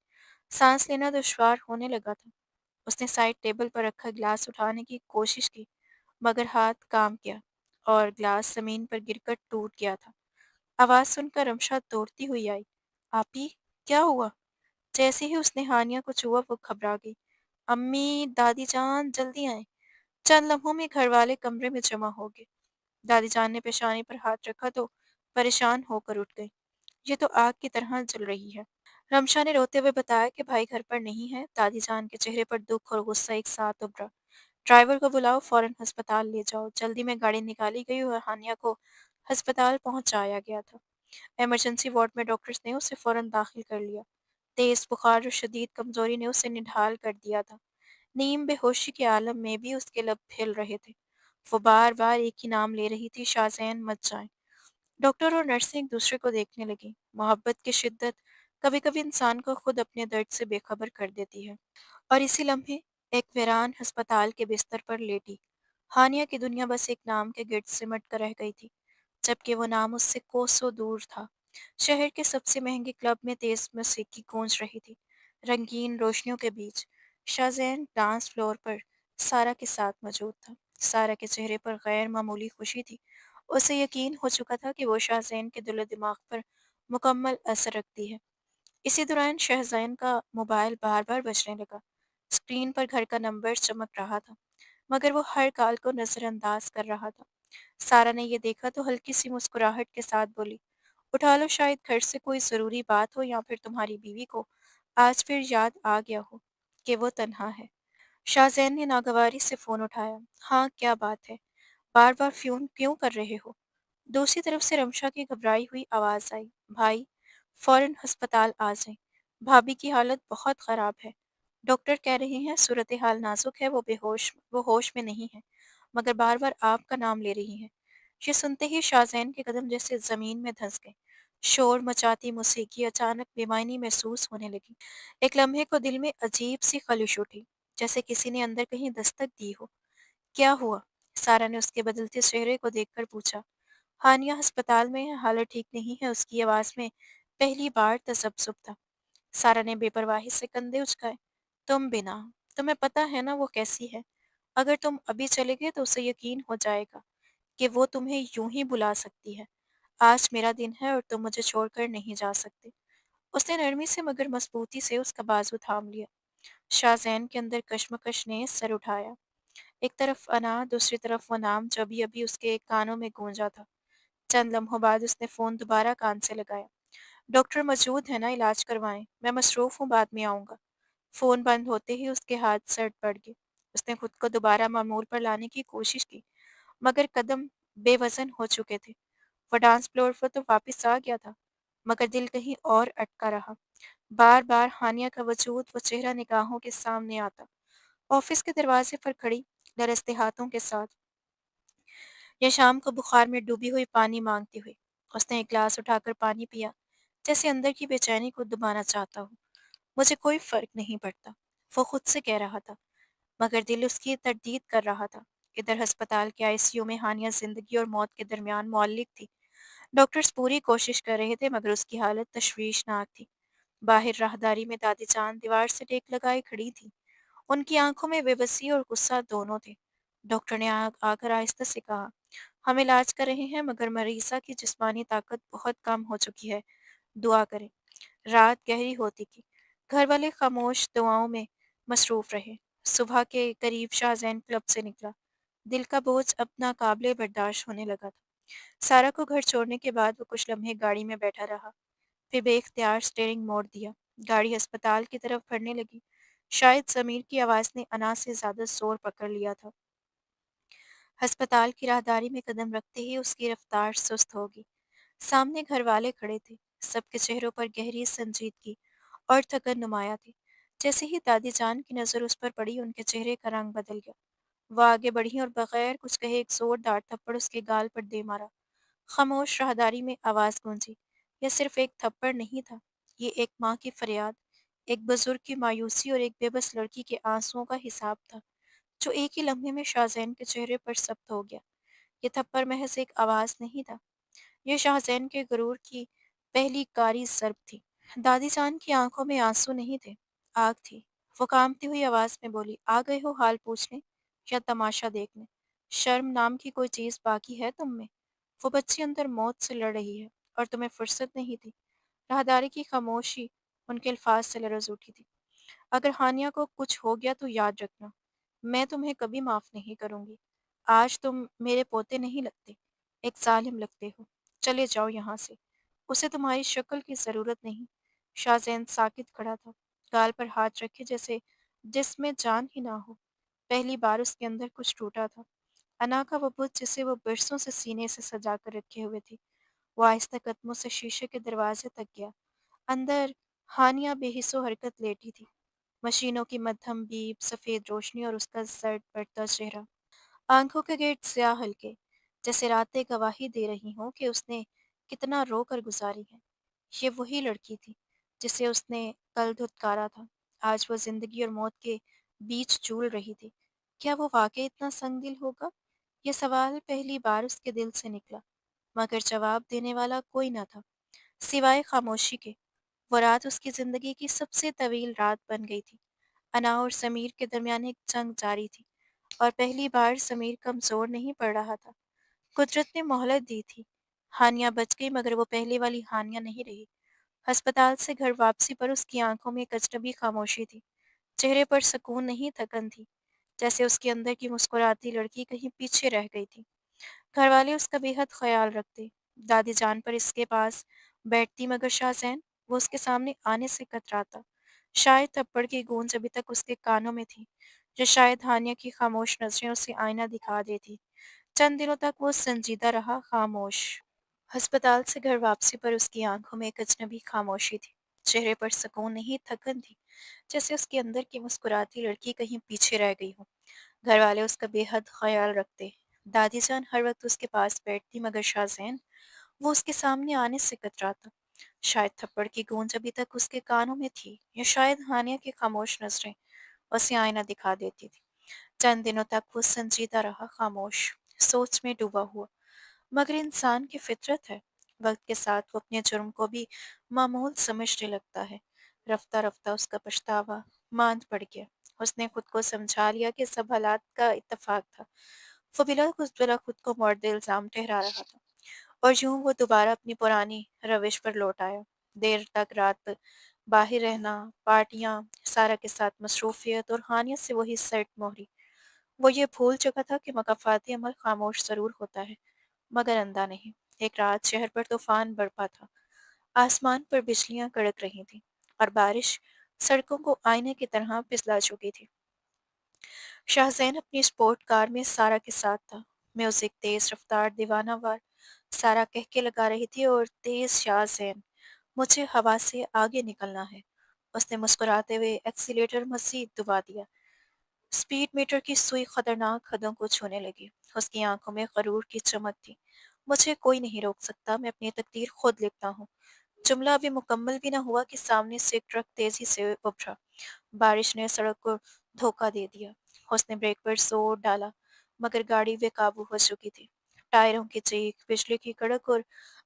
सांस लेना दुश्वार होने लगा था। उसने साइड टेबल पर रखा गिलास उठाने की कोशिश की, मगर हाथ काम किया और ग्लास जमीन पर गिरकर टूट गया था। आवाज सुनकर रमशा दौड़ती हुई आई। आपी, क्या हुआ? जैसे ही उसने हानिया को छुआ वो घबरा गई। अम्मी, दादी जान, जल्दी आए। चंद लम्हों में घर वाले कमरे में जमा हो गए। दादी जान ने पेशानी पर हाथ रखा तो परेशान होकर उठ गई। ये तो आग की तरह जल रही है। रमशा ने रोते हुए बताया कि भाई घर पर नहीं है। दादी जान के चेहरे पर दुख और गुस्सा एक साथ उभरा। ड्राइवर को बुलाओ, फौरन अस्पताल ले जाओ। जल्दी में गाड़ी निकाली गई और हानिया को अस्पताल पहुंचाया गया था। इमरजेंसी वार्ड में डॉक्टर्स ने उसे फौरन दाखिल कर लिया। तेज बुखार और शदीद कमजोरी ने उसे निढाल कर दिया था। नीम बेहोशी के आलम में भी उसके लब हिल रहे थे। वो बार बार एक ही नाम ले रही थी, शाहजैन मत जाए। डॉक्टर और नर्सें एक दूसरे को देखने लगी। मोहब्बत की शिद्दत कभी कभी इंसान को खुद अपने दर्द से बेखबर कर देती है। और इसी लम्हे एक वीरान अस्पताल के बिस्तर पर लेटी हानिया की दुनिया बस एक नाम के गिर्द सिमट कर रह गई थी, जबकि वो नाम उससे कोसों दूर था। शहर के सबसे महंगे क्लब में तेज मौसीकी गूंज रही थी, रंगीन रोशनियों के बीच। शाहजैन डांस फ्लोर पर सारा के साथ मौजूद था। सारा के चेहरे पर गैर मामूली खुशी थी اسے یقین ہو چکا تھا کہ وہ شاہزین کے دل و دماغ پر مکمل اثر رکھتی ہے۔ اسی دوران شہزین کا موبائل بار بار بجنے لگا۔ اسکرین پر گھر کا نمبر چمک رہا تھا، مگر وہ ہر کال کو نظر انداز کر رہا تھا۔ سارا نے یہ دیکھا تو ہلکی سی مسکراہٹ کے ساتھ بولی، اٹھا لو، شاید گھر سے کوئی ضروری بات ہو یا پھر تمہاری بیوی کو آج پھر یاد آ گیا ہو کہ وہ تنہا ہے۔ شاہزین نے ناگواری سے فون اٹھایا۔ ہاں، کیا بات ہے؟ بار بار فون کیوں کر رہے ہو؟ دوسری طرف سے رمشا کی گھبرائی ہوئی آواز آئی، بھائی، فوراً ہسپتال آ جائیں، بھابھی کی حالت بہت خراب ہے۔ ڈاکٹر کہہ رہے ہیں صورتحال نازک ہے، وہ ہوش میں نہیں ہے، مگر بار بار آپ کا نام لے رہی ہیں۔ یہ سنتے ہی شاہزین کے قدم جیسے زمین میں دھنس گئے۔ شور مچاتی موسیقی اچانک بے معنی محسوس ہونے لگی۔ ایک لمحے کو دل میں عجیب سی خلش اٹھی، جیسے کسی نے اندر کہیں دستک دی ہو۔ کیا ہوا؟ سارا نے اس کے بدلتے چہرے کو دیکھ کر پوچھا۔ ہانیہ ہسپتال میں ہے، حالت ٹھیک نہیں ہے، اس کی آواز میں پہلی بار تذبذب تھا۔ سارا نے بے پرواہی سے کندھے اچکائے۔ تم بنا، تمہیں پتہ ہے نا وہ کیسی ہے؟ اگر تم ابھی چلے گئے تو اسے یقین ہو جائے گا کہ وہ تمہیں یوں ہی بلا سکتی ہے۔ آج میرا دن ہے اور تم مجھے چھوڑ کر نہیں جا سکتے۔ اس نے نرمی سے مگر مضبوطی سے اس کا بازو تھام لیا۔ شاہزین کے اندر کشمکش نے سر اٹھایا۔ ایک طرف انا، دوسری طرف وہ نام جو ابھی ابھی اس کے کانوں میں گونجا تھا۔ چند لمحوں بعد اس نے فون دوبارہ کان سے لگایا۔ ڈاکٹر موجود ہے نا، علاج کروائیں، میں مصروف ہوں، بعد میں آؤں گا۔ فون بند ہوتے ہی اس کے ہاتھ سرد پڑ گئے۔ اس نے خود کو دوبارہ معمول پر لانے کی کوشش کی، مگر قدم بے وزن ہو چکے تھے۔ وہ ڈانس فلور پر تو واپس آ گیا تھا، مگر دل کہیں اور اٹکا رہا۔ بار بار ہانیہ کا وجود، وہ چہرہ نگاہوں کے سامنے آتا۔ آفس کے دروازے پر کھڑی، لرزتے ہاتھوں کے ساتھ، یا شام کو بخار میں ڈوبی ہوئی پانی مانگتی ہوئی۔ اس نے ایک گلاس اٹھا کر پانی پیا، جیسے اندر کی بے چینی کو دبانا چاہتا ہو۔ مجھے کوئی فرق نہیں پڑتا، وہ خود سے کہہ رہا تھا، مگر دل اس کی تردید کر رہا تھا۔ ادھر ہسپتال کے آئی سی یو میں ہانیہ زندگی اور موت کے درمیان معلق تھی۔ ڈاکٹرز پوری کوشش کر رہے تھے، مگر اس کی حالت تشویشناک تھی۔ باہر راہداری میں دادی جان دیوار سے ٹیک لگائے کھڑی تھی۔ ان کی آنکھوں میں بے بسی اور غصہ دونوں تھے۔ ڈاکٹر نے آ کر آہستہ سے کہا، ہم علاج کر رہے ہیں، مگر مریضہ کی جسمانی طاقت بہت کم ہو چکی ہے، دعا کریں۔ رات گہری ہوتی کی، گھر والے خاموش دعاؤں میں مصروف رہے۔ صبح کے قریب شاہزین کلب سے نکلا۔ دل کا بوجھ اب ناقابل برداشت ہونے لگا تھا۔ سارا کو گھر چھوڑنے کے بعد وہ کچھ لمحے گاڑی میں بیٹھا رہا، پھر بے اختیار اسٹیئرنگ موڑ دیا۔ گاڑی ہسپتال کی طرف بڑھنے لگی۔ شاید ضمیر کی آواز نے انا سے زیادہ زور پکڑ لیا تھا۔ ہسپتال کی راہداری میں قدم رکھتے ہی اس کی رفتار سست ہوگی۔ سامنے گھر والے کھڑے تھے، سب کے چہروں پر گہری سنجیدگی اور تھکن نمایاں تھی۔ جیسے ہی دادی جان کی نظر اس پر پڑی، ان کے چہرے کا رنگ بدل گیا۔ وہ آگے بڑھی اور بغیر کچھ کہے ایک زوردار تھپڑ اس کے گال پر دے مارا۔ خاموش راہداری میں آواز گونجی، یہ صرف ایک تھپڑ نہیں تھا، یہ ایک ماں کی فریاد، ایک بزرگ کی مایوسی اور ایک بے بس لڑکی کے آنسوؤں کا حساب تھا، جو ایک ہی لمحے میں شاہزین کے چہرے پر ثبت ہو گیا۔ یہ تھپڑ محض ایک آواز نہیں تھا، یہ شاہزین کے غرور کی پہلی کاری ضرب تھی۔ دادی جان کی آنکھوں میں آنسو نہیں تھے، آگ تھی۔ وہ کانپتی ہوئی آواز میں بولی، آ گئے ہو حال پوچھنے یا تماشا دیکھنے؟ شرم نام کی کوئی چیز باقی ہے تم میں؟ وہ بچی اندر موت سے لڑ رہی ہے اور تمہیں فرصت نہیں تھی۔ راہداری کی خاموشی ان کے الفاظ سے لرز اٹھی تھی۔ اگر ہانیہ کو کچھ ہو گیا تو یاد رکھنا، میں تمہیں کبھی معاف نہیں کروں گی۔ آج تم میرے پوتے نہیں لگتے، ایک ظالم لگتے ہو۔ چلے جاؤ یہاں سے، اسے تمہاری شکل کی ضرورت نہیں۔ شاہزین ساکت کھڑا تھا، گال پر ہاتھ رکھے، جیسے جسم میں جان ہی نہ ہو۔ پہلی بار اس کے اندر کچھ ٹوٹا تھا۔ انا کا وہ بت جسے وہ برسوں سے سینے سے سجا کر رکھے ہوئے تھی، وہ آہستہ قدموں سے شیشے کے دروازے تک گیا۔ اندر ہانیہ بے حس و حرکت لیٹی تھی، مشینوں کی مدھم بیپ، سفید روشنی اور اس کا زرد پڑتا چہرہ، آنکھوں کے گرد سیاہ حلقے، جیسے راتیں گواہی دے رہی ہوں کہ اس نے کتنا رو کر گزاری ہے۔ یہ وہی لڑکی تھی جسے اس نے کل دھتکارا تھا، آج وہ زندگی اور موت کے بیچ جھول رہی تھی۔ کیا وہ واقعی اتنا سنگ دل ہوگا؟ یہ سوال پہلی بار اس کے دل سے نکلا، مگر جواب دینے والا کوئی نہ تھا سوائے خاموشی کے۔ وہ رات اس کی زندگی کی سب سے طویل رات بن گئی تھی۔ انا اور سمیر کے درمیان ایک جنگ جاری تھی، اور پہلی بار سمیر کمزور نہیں پڑ رہا تھا، कुदरत ने मोहलत दी थी। हानिया बच गई मगर वो पहले वाली हानिया नहीं रही। अस्पताल से घर वापसी पर उसकी आंखों में एक अजनबी खामोशी थी। चेहरे पर सुकून नहीं, थकन थी, जैसे उसके अंदर की मुस्कुराती लड़की कहीं पीछे रह गई थी। घरवाले उसका बेहद ख्याल रखते। दादी जान पर इसके पास बैठती मगर शाहज़ैन, वो उसके सामने आने से कतराता। शायद थप्पड़ की गूंज अभी तक उसके कानों में थी, जो शायद हानिया की खामोश नजरें उसे आईना दिखा देती। चंद दिनों तक वो संजीदा रहा, खामोश। अस्पताल से घर वापसी पर उसकी आंखों में एक अजनबी खामोशी थी। चेहरे पर सुकून नहीं, थकन थी, जैसे उसके अंदर की मुस्कुराती लड़की कहीं पीछे रह गई हो। घरवाले उसका बेहद ख्याल रखते। दादी जान हर वक्त उसके पास बैठती मगर शाहज़ैन, वो उसके सामने आने से कतराता। शायद थप्पड़ की गूंज अभी तक उसके कानों में थी, या शायद हानिया की खामोश नजरें उसे आईना दिखा देती थी। चंद दिनों तक वो संजीदा रहा, खामोश, सोच में डूबा हुआ। मगर इंसान की फितरत है, वक्त के साथ वो अपने जुर्म को भी मामूल समझने लगता है। रफ्ता रफ्ता उसका पछतावा मांद पड़ गया। उसने खुद को समझा लिया कि सब हालात का इत्तेफाक था। वो बिला खुद को मर्द इल्जाम ठहरा रहा था। और यूं वो दोबारा अपनी पुरानी रविश पर लौट आया। देर तक रात बाहर रहना, पार्टियां, सारा के साथ मसरूफियत और हानियत से वही सर्द मोहरी। वो ये भूल चुका था कि मकाफाती अमल खामोश जरूर होता है मगर अंधा नहीं। एक रात शहर पर तूफान बरपा था। आसमान पर बिजलियां कड़क रही थीं और बारिश सड़कों को आईने की तरह पिघला चुकी थी। शाहजैन अपनी स्पोर्ट कार में सारा के साथ था। म्यूजिक तेज रफ्तार दीवानावार। सारा कह के लगा रही थी और तेज, शाहजैन, मुझे हवा से आगे निकलना है। उसने मुस्कुराते हुए एक्सीलेटर मजीद दबा दिया। स्पीड मीटर की सुई खतरनाक हदों को छूने लगी। उसकी आंखों में गरूर की चमक थी। मुझे कोई नहीं रोक सकता, मैं अपनी तकदीर खुद लिखता हूँ। जुमला अभी मुकम्मल भी न हुआ कि सामने से एक ट्रक तेजी से उभरा। बारिश ने सड़क को धोखा दे दिया। उसने ब्रेक पर जोर डाला मगर गाड़ी बेकाबू हो चुकी थी। टायरों की चीख, बिजली की कड़क और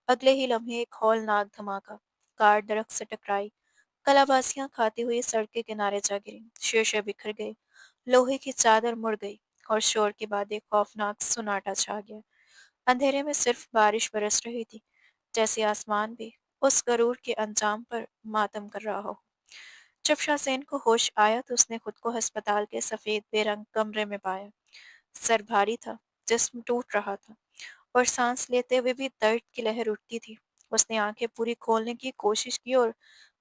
अगले ही लम्हे एक हौलनाक धमाका। कार दरख्त से टकराई। कलाबाजियां खाती हुई सड़क के किनारे जा गिरी। शीशे बिखर गए। लोहे की चादर मुड़ गई और शोर के बाद एक खौफनाक सुनाटा छा गया। अंधेरे में सिर्फ बारिश बरस रही थी, जैसे आसमान भी उस गरूर के अंजाम पर मातम कर रहा हो। जब शाहज़ैन को होश आया तो उसने खुद को अस्पताल के सफेद बेरंग कमरे में पाया। सर भारी था, जिस्म टूट रहा था और सांस लेते हुए भी दर्द की लहर उठती थी। उसने आंखें पूरी खोलने की कोशिश की और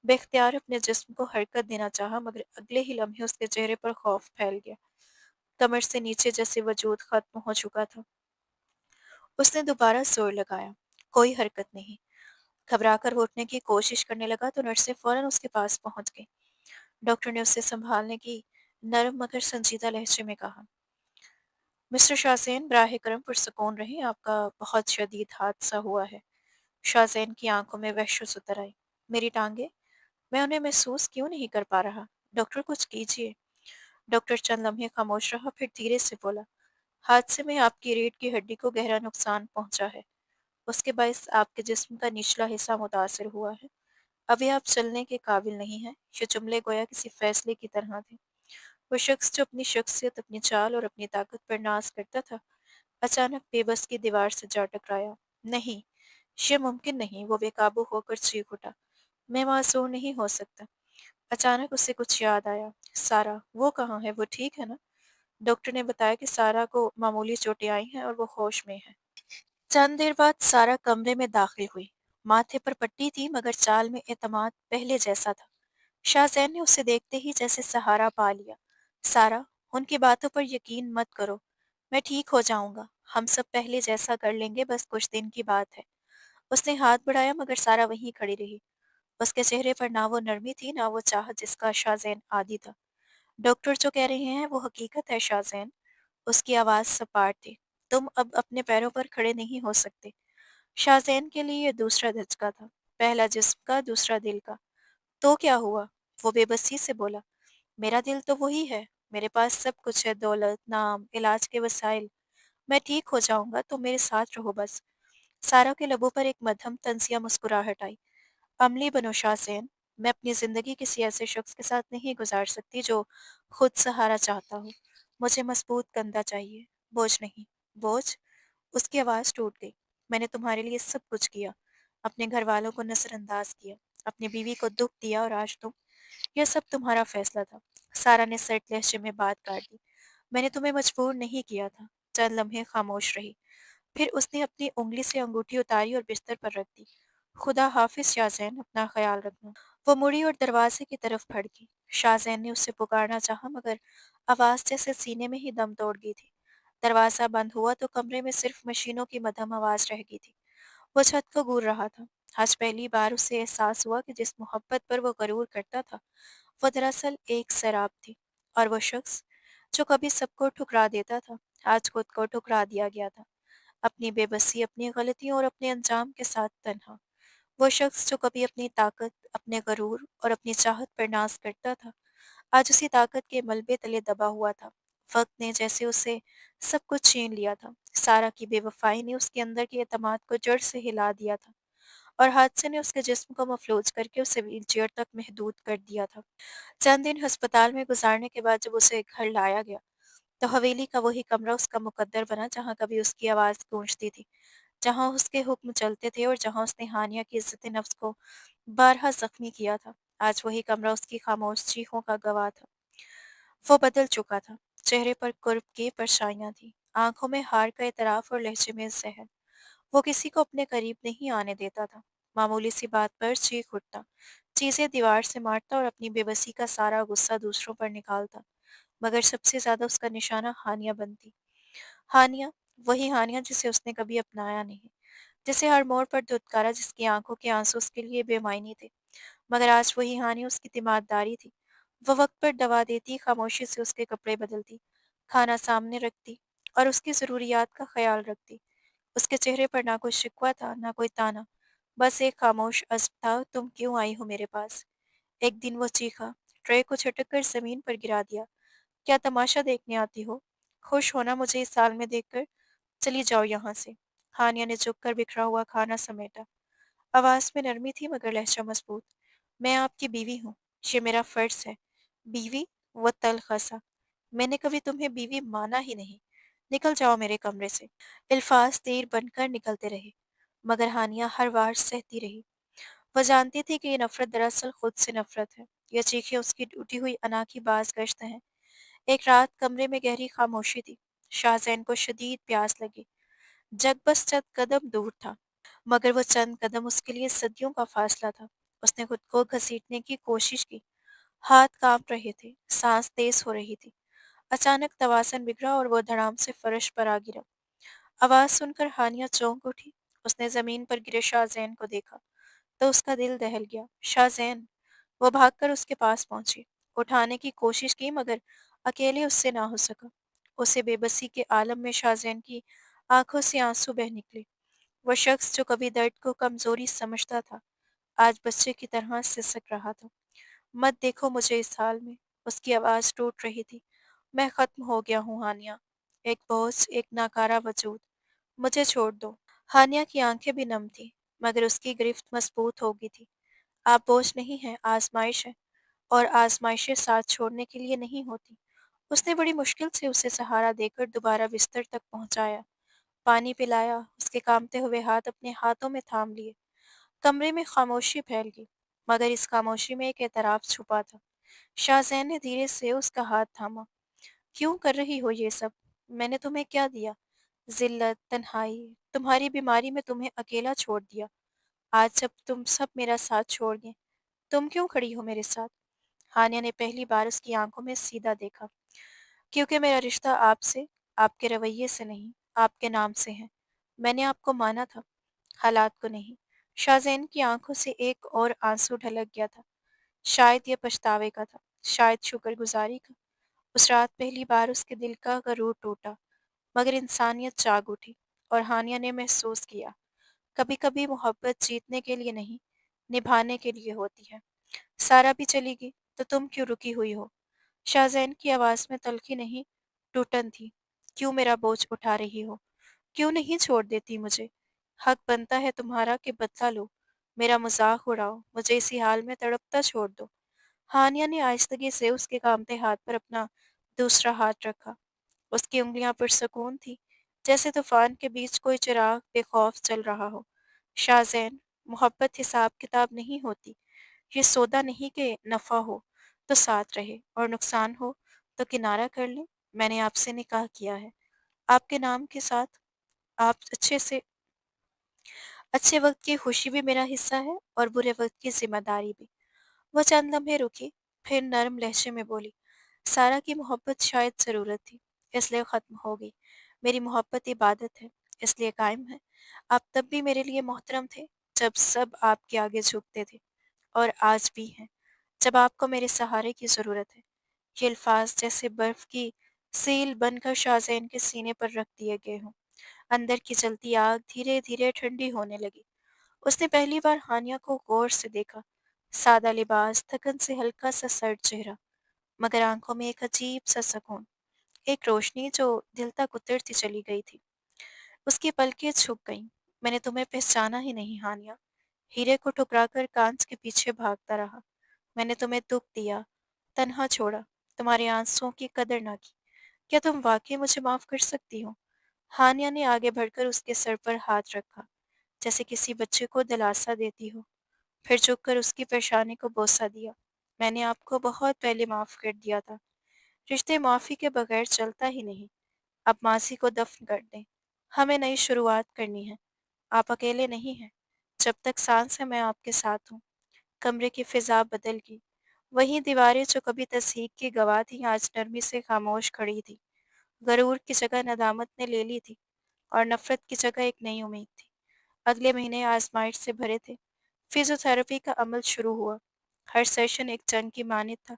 बेख्तियार अपने जिस्म को हरकत देना चाहा मगर अगले ही लम्हे उसके चेहरे पर खौफ फैल गया। कमर से नीचे जैसे वजूद खत्म हो चुका था। उसने दोबारा जोर लगाया, कोई हरकत नहीं। घबराकर वो उठने की कोशिश करने लगा तो नर्सें फौरन उसके पास पहुंच गईं। डॉक्टर ने उसे संभालने की नरम मगर संजीदा लहजे में कहा, मिस्टर शाहज़ैन, बराह करम पुरसकून रहें, आपका बहुत शदीद हादसा हुआ है। शाहज़ैन की आंखों में वहशत उतर आई। मेरी टांगे, मैं उन्हें महसूस क्यों नहीं कर पा रहा? डॉक्टर, कुछ कीजिए। डॉक्टर चंद लम्हे खामोश रहा, फिर धीरे से बोला, हादसे में आपकी रीढ़ की हड्डी को गहरा नुकसान पहुंचा है। उसके बायस आपके जिस्म का निचला हिस्सा मुतासर हुआ है। अभी आप चलने के काबिल नहीं हैं। ये जुमले गोया किसी फैसले की तरह थे। वो शख्स जो अपनी शख्सियत, अपनी चाल और अपनी ताकत पर नाज करता था, अचानक बेबस की दीवार से जा टकराया। नहीं, ये मुमकिन नहीं। वो बेकाबू होकर चीख उठा, मैं मासूर नहीं हो सकता। अचानक उसे कुछ याद आया। सारा, वो कहाँ है? वो ठीक है ना? डॉक्टर ने बताया कि सारा को मामूली चोटें आई हैं और वो होश में है। चंद देर बाद सारा कमरे में दाखिल हुई। माथे पर पट्टी थी मगर चाल में एतमाद पहले जैसा था। शाहजैन ने उसे देखते ही जैसे सहारा पा लिया। सारा, उनकी बातों पर यकीन मत करो। मैं ठीक हो जाऊंगा। हम सब पहले जैसा कर लेंगे, बस कुछ दिन की बात है। उसने हाथ बढ़ाया मगर सारा वहीं खड़ी रही। उसके चेहरे पर ना वो नरमी थी, ना वो चाहत जिसका शाहजैन आदी था। डॉक्टर जो कह रहे हैं वो हकीकत है शाहजैन। उसकी आवाज सपाट थी। तुम अब अपने पैरों पर खड़े नहीं हो सकते। शाहज़ैन के लिए ये दूसरा धचका था। पहला जिस्म का, दूसरा दिल का। तो क्या हुआ? वो बेबसी से बोला, मेरा दिल तो वही है। मेरे पास सब कुछ है, दौलत, नाम, इलाज के वसाइल। मैं ठीक हो जाऊंगा, तो मेरे साथ रहो बस। सारा के लबों पर एक मध्यम तंजिया मुस्कुराहट आई। अमली बनो शाहज़ैन। मैं अपनी जिंदगी किसी ऐसे शख्स के साथ नहीं गुजार सकती जो खुद सहारा चाहता हो। मुझे मजबूत कंधा चाहिए, बोझ नहीं। बोझ? اس کی آواز ٹوٹ گئی۔ میں نے تمہارے لیے سب کچھ کیا، اپنے گھر والوں کو نظر انداز کیا، اپنی بیوی کو دکھ دیا، اور آج یہ سب تمہارا فیصلہ تھا۔ سارا نے سرد لہجے میں بات کاٹ دی۔ میں نے تمہیں مجبور نہیں کیا تھا۔ چند لمحے خاموش رہی، پھر اس نے اپنی انگلی سے انگوٹھی اتاری اور بستر پر رکھ دی۔ خدا حافظ شاہزین، اپنا خیال رکھنا۔ وہ مڑی اور دروازے کی طرف پھڑکی۔ شاہزین نے اسے پکارنا چاہا، مگر آواز جیسے سینے میں ہی دم توڑ گئی تھی۔ دروازہ بند ہوا تو کمرے میں صرف مشینوں کی مدھم آواز رہ گئی تھی۔ وہ چھت کو گور رہا تھا۔ آج پہلی بار اسے احساس ہوا کہ جس محبت پر وہ غرور کرتا تھا، وہ دراصل ایک سیراب تھی، اور وہ شخص جو کبھی سب کو ٹھکرا دیتا تھا، آج خود کو ٹھکرا دیا گیا تھا، اپنی بے بسی، اپنی غلطیوں اور اپنے انجام کے ساتھ تنہا۔ وہ شخص جو کبھی اپنی طاقت، اپنے غرور اور اپنی چاہت پر ناز کرتا تھا، آج اسی طاقت کے ملبے تلے دبا ہوا تھا۔ وقت نے جیسے اسے سب کچھ چھین لیا تھا۔ سارا کی بے وفائی نے اس کے اندر کے اعتماد کو جڑ سے ہلا دیا تھا، اور حادثے نے اس کے جسم کو مفلوج کر کے اسے ویل چیئر تک محدود کر دیا تھا۔ چند دن ہسپتال میں گزارنے کے بعد جب اسے گھر لایا گیا، تو حویلی کا وہی کمرہ اس کا مقدر بنا جہاں کبھی اس کی آواز گونجتی تھی، جہاں اس کے حکم چلتے تھے، اور جہاں اس نے ہانیہ کی عزت نفس کو بارہا زخمی کیا تھا۔ آج وہی کمرہ اس کی خاموش چیخوں کا گواہ تھا۔ وہ بدل چکا تھا۔ چہرے پر کرب کی پرچھائیاں تھیں، آنکھوں میں ہار کا اعتراف اور لہجے میں زہر۔ وہ کسی کو اپنے قریب نہیں آنے دیتا تھا۔ معمولی سی بات پر چیخ اٹھتا، چیزیں دیوار سے مارتا، اور اپنی بے بسی کا سارا غصہ دوسروں پر نکالتا، مگر سب سے زیادہ اس کا نشانہ ہانیہ بنتی۔ ہانیہ، وہی ہانیہ جسے اس نے کبھی اپنایا نہیں، جسے ہر موڑ پر دھتکارا، جس کی آنکھوں کے آنسو اس کے لیے بے معنی تھے، مگر آج وہی ہانیہ اس کی تیمارداری تھی۔ وہ وقت پر دوا دیتی، خاموشی سے اس کے کپڑے بدلتی، کھانا سامنے رکھتی، اور اس کی ضروریات کا خیال رکھتی۔ اس کے چہرے پر نہ کوئی شکوہ تھا، نہ کوئی طعنہ، بس ایک خاموش عزم تھا، تم کیوں آئی ہو میرے پاس؟ ایک دن وہ چیخا، ٹرے کو جھٹک کر زمین پر گرا دیا۔ کیا تماشا دیکھنے آتی ہو؟ خوش ہونا مجھے اس حال میں دیکھ کر؟ چلی جاؤ یہاں سے۔ ہانیہ نے جھک کر بکھرا ہوا کھانا سمیٹا۔ آواز میں نرمی تھی، مگر لہجہ مضبوط۔ میں آپ کی بیوی ہوں، یہ میرا فرض ہے۔ بیوی؟ وہ تلخ ہنسا۔ میں نے کبھی تمہیں بیوی مانا ہی نہیں۔ نکل جاؤ میرے کمرے سے۔ الفاظ تیر بن کر نکلتے رہے، مگر ہانیہ ہر بار سہتی رہی۔ وہ جانتی تھی کہ یہ نفرت دراصل خود سے نفرت ہے۔ یہ چیخیں اس کی ٹوٹی ہوئی انا کی باز گشت ہیں۔ ایک رات کمرے میں گہری خاموشی تھی۔ شاہزین کو شدید پیاس لگی۔ جگ بس چند قدم دور تھا، مگر وہ چند قدم اس کے لیے صدیوں کا فاصلہ تھا۔ اس نے خود کو گھسیٹنے کی کوشش کی، ہاتھ کانپ رہے تھے، سانس تیز ہو رہی تھی۔ اچانک توازن بگڑا اور وہ دھڑام سے فرش پر آ گرا۔ آواز سن کر ہانیہ چونک اٹھی۔ اس نے زمین پر گرے شاہزین کو دیکھا تو اس کا دل دہل گیا۔ شاہزین! وہ بھاگ کر اس کے پاس پہنچی، اٹھانے کی کوشش کی، مگر اکیلے اس سے نہ ہو سکا۔ اسے بے بسی کے عالم میں شاہزین کی آنکھوں سے آنسو بہہ نکلے۔ وہ شخص جو کبھی درد کو کمزوری سمجھتا تھا، آج بچے کی طرح سسک رہا تھا۔ مت دیکھو مجھے اس حال میں، اس کی آواز ٹوٹ رہی تھی۔ میں ختم ہو گیا ہوں ہانیہ، ایک بوجھ، ایک ناکارہ وجود۔ مجھے چھوڑ دو۔ ہانیہ کی آنکھیں بھی نم تھیں، مگر اس کی گرفت مضبوط ہو گئی تھی۔ آپ بوجھ نہیں ہیں، آزمائش ہے، اور آزمائشیں ساتھ چھوڑنے کے لیے نہیں ہوتی۔ اس نے بڑی مشکل سے اسے سہارا دے کر دوبارہ بستر تک پہنچایا، پانی پلایا، اس کے کامتے ہوئے ہاتھ اپنے ہاتھوں میں تھام لیے۔ کمرے میں خاموشی پھیل گئی، مگر اس خاموشی میں ایک اعتراف چھپا تھا۔ شاہزین نے دھیرے سے اس کا ہاتھ تھاما۔ کیوں کر رہی ہو یہ سب؟ میں نے تمہیں کیا دیا؟ ذلت، تنہائی، تمہاری بیماری میں تمہیں اکیلا چھوڑ دیا۔ آج جب تم سب میرا ساتھ چھوڑ گئے، تم کیوں کھڑی ہو میرے ساتھ؟ ہانیہ نے پہلی بار اس کی آنکھوں میں سیدھا دیکھا۔ کیونکہ میرا رشتہ آپ سے، آپ کے رویے سے نہیں، آپ کے نام سے ہے۔ میں نے آپ کو مانا تھا، حالات کو نہیں۔ شاہزین کی آنکھوں سے ایک اور آنسو ڈھلک گیا تھا۔ شاید یہ پچھتاوے کا تھا، شاید شکر گزاری کا۔ اس رات پہلی بار اس کے دل کا غرور ٹوٹا، مگر انسانیت جاگ اٹھی، اور ہانیہ نے محسوس کیا، کبھی کبھی محبت جیتنے کے لیے نہیں، نبھانے کے لیے ہوتی ہے۔ سارا بھی چلی گئی تو تم کیوں رکی ہوئی ہو؟ شاہزین کی آواز میں تلخی نہیں، ٹوٹن تھی۔ کیوں میرا بوجھ اٹھا رہی ہو؟ کیوں نہیں چھوڑ دیتی مجھے؟ حق بنتا ہے تمہارا کہ بدلہ لو، میرا مذاق اڑاؤ، مجھے اسی حال میں تڑپتا چھوڑ دو۔ ہانیہ نے آہستگی سے اس کے کامتے ہاتھ پر اپنا دوسرا ہاتھ رکھا۔ اس کی انگلیاں پرسکون تھی، जैसे तूफान के बीच कोई चिराग बेखौफ चल रहा हो। शाहज़ैन, मोहब्बत हिसाब किताब नहीं होती। ये सौदा नहीं कि नफ़ा हो तो साथ रहे और नुकसान हो तो किनारा कर लें। मैंने आपसे निकाह किया है, आपके नाम के साथ। आप अच्छे वक्त की खुशी भी मेरा हिस्सा है और बुरे वक्त की जिम्मेदारी भी। वह चंद लम्हे रुकी, फिर नरम लहजे में बोली, सारा की मोहब्बत शायद ज़रूरत थी, इसलिए ख़त्म हो गई। मेरी मोहब्बत इबादत है, इसलिए कायम है। आप तब भी मेरे लिए मोहतरम थे, जब सब आपके आगे झुकते थे, और आज भी हैं, जब आपको मेरे सहारे की ज़रूरत है। ये अल्फाज जैसे बर्फ़ की सील बनकर शाहज़ैन के सीने पर रख दिए गए हों। अंदर की जलती आग धीरे धीरे ठंडी होने लगी। उसने पहली बार हानिया को गौर से देखा। सादा लिबास, थकन से हल्का सा सर्द चेहरा, मगर आंखों में एक अजीब सा सुकून, एक रोशनी जो दिल तक उतरती चली गई थी। उसकी पलकें झुक गईं। मैंने तुम्हें पहचाना ही नहीं हानिया। हीरे को ठुकराकर कांच के पीछे भागता रहा। मैंने तुम्हें दुख दिया, तन्हा छोड़ा, तुम्हारे आंसुओं की कदर ना की। क्या तुम वाकई मुझे माफ कर सकती हो? हानिया ने आगे बढ़कर उसके सर पर हाथ रखा, जैसे किसी बच्चे को दिलासा देती हो। फिर झुककर उसकी पेशानी को बोसा दिया। मैंने आपको बहुत पहले माफ कर दिया था। रिश्ते माफी के बगैर चलता ही नहीं। अब मासी को दफन कर दें। हमें नई शुरुआत करनी है। आप अकेले नहीं हैं। जब तक सांस है मैं आपके साथ हूँ। कमरे की फिजा बदल गई। वही दीवारें जो कभी तस्हीक की गवाह थी आज नरमी से खामोश खड़ी थी। गरूर की जगह नदामत ने ले ली थी और नफरत की जगह एक नई उम्मीद थी। अगले महीने आजमाइश से भरे थे। फिजियोथेरेपी का अमल शुरू हुआ। हर सेशन एक जंग की मानित था।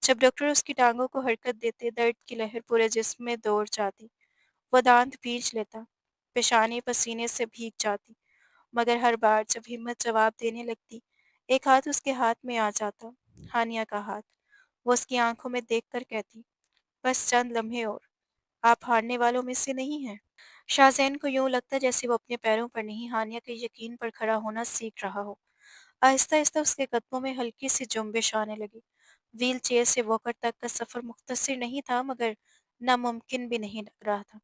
जब डॉक्टर उसकी टांगों को हरकत देते, दर्द की लहर पूरे जिस्म में दौड़ जाती। वो दांत भींच लेता, पेशानी पसीने से भीग जाती, मगर हर बार जब हिम्मत जवाब देने लगती, एक हाथ उसके हाथ में आ जाता, हानिया का हाथ। वो उसकी आंखों में देखकर कहती, बस चंद लम्हे और, आप हारने वालों में से नहीं हैं। शाहज़ैन को यूं लगता जैसे वो अपने पैरों पर नहीं, हानिया के यकीन पर खड़ा होना सीख रहा हो। आहिस्ता-आहिस्ता उसके कदमों में हल्की सी जुम्बिश आने लगी। व्हील चेयर से वॉकर तक का सफ़र मुख्तसर नहीं था, मगर नामुमकिन भी नहीं लग रहा था।